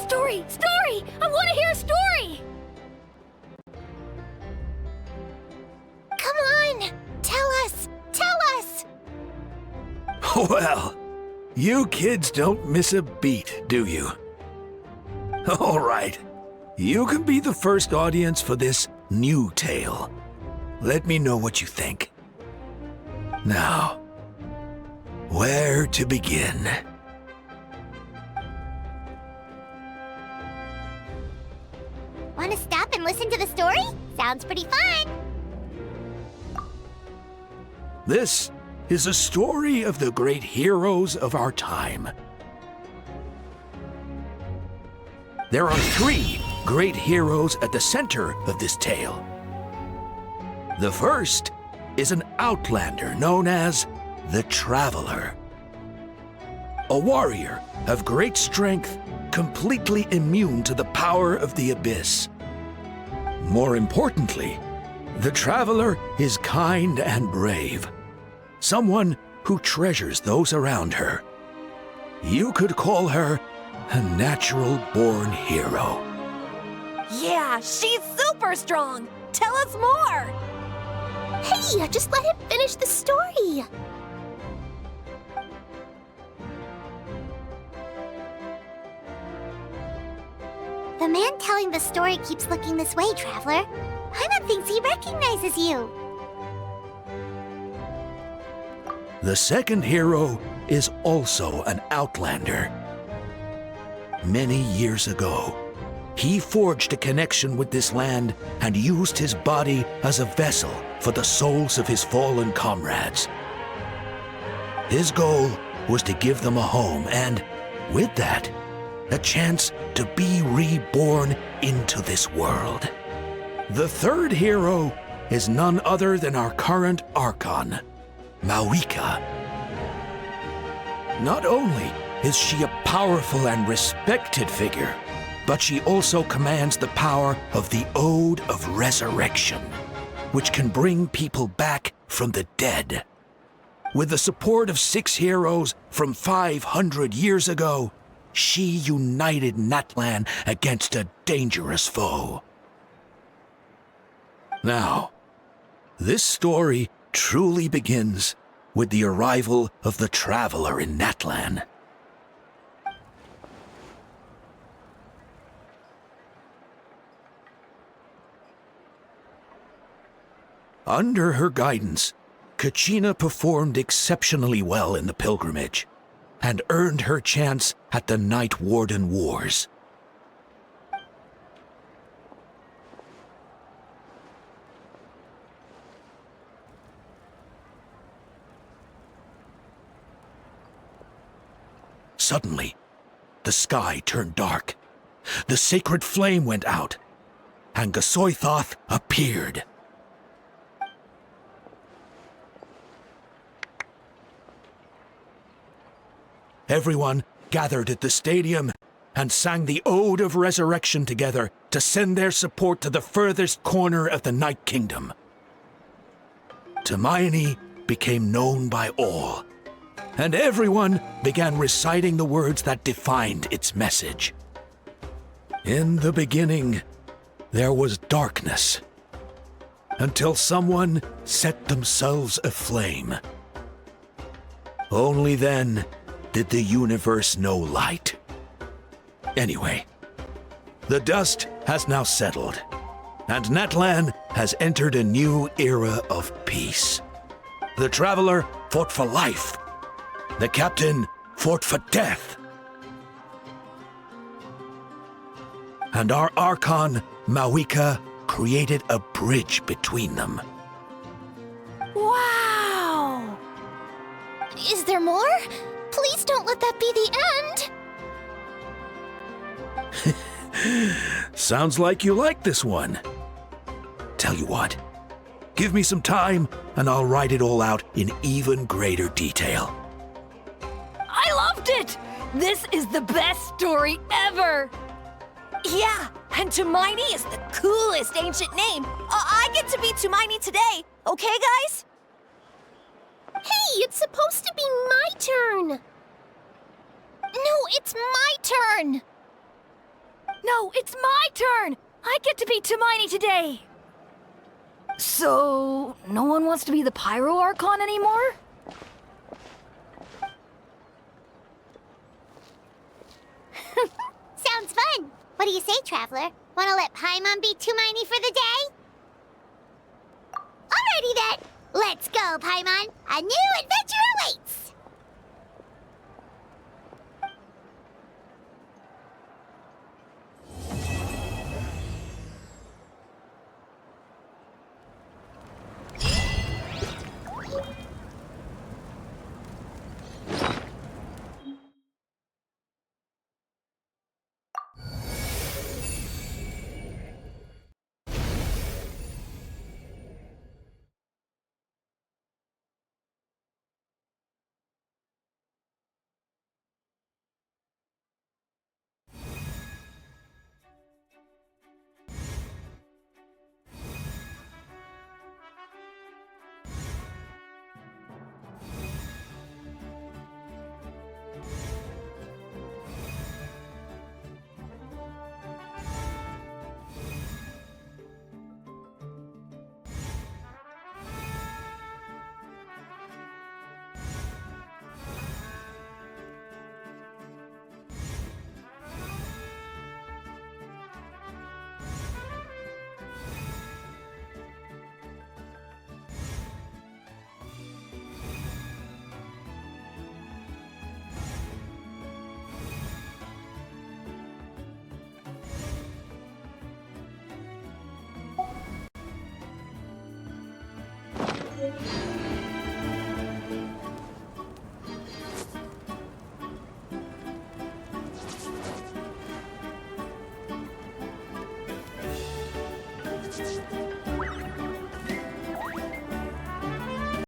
Story! Story! I want to hear a story! Come on! Tell us! Tell us! Well, you kids don't miss a beat, do you? All right. You can be the first audience for this new tale. Let me know what you think. Now, where to begin? Want to stop and listen to the story? Sounds pretty fun. This is a story of the great heroes of our time. There are 3 great heroes at the center of this tale. The first is an outlander known as the Traveler. A warrior of great strength, completely immune to the power of the abyss. More importantly, the Traveler is kind and brave. Someone who treasures those around her. You could call her a natural-born hero. Yeah, she's super strong! Tell us more! Hey, just let him finish the story. The man telling the story keeps looking this way, Traveler. Paimon thinks he recognizes you. The second hero is also an outlander. Many years ago, he forged a connection with this land and used his body as a vessel for the souls of his fallen comrades. His goal was to give them a home and, with that, a chance to be reborn into this world. The third hero is none other than our current Archon, Mawika. Not only is she a powerful and respected figure, but she also commands the power of the Ode of Resurrection, which can bring people back from the dead. With the support of 6 heroes from 500 years ago, she united Natlan against a dangerous foe. Now, this story truly begins with the arrival of the Traveler in Natlan. Under her guidance, Kachina performed exceptionally well in the pilgrimage and earned her chance at the Night Warden Wars. Suddenly, the sky turned dark. The sacred flame went out, and Gasoithoth appeared. Everyone gathered at the stadium and sang the Ode of Resurrection together to send their support to the furthest corner of the Night Kingdom. Hermione became known by all, and everyone began reciting the words that defined its message. In the beginning, there was darkness, until someone set themselves aflame. Only then did the universe know light. Anyway, the dust has now settled, and Natlan has entered a new era of peace. The Traveler fought for life. The Captain fought for death. And our Archon, Mawika, created a bridge between them. Wow! Is there more? Please don't let that be the end! Sounds like you like this one. Tell you what, give me some time and I'll write it all out in even greater detail. I loved it! This is the best story ever! Yeah, and Hermione is the coolest ancient name. I get to be Hermione today, okay, guys? Hey, it's supposed to be my turn! No, it's my turn! No, it's my turn! I get to be Hermione today! So, no one wants to be the Pyro Archon anymore? What do you say, Traveler? Wanna let Paimon be Tumaini for the day? Alrighty then! Let's go, Paimon! A new adventure awaits!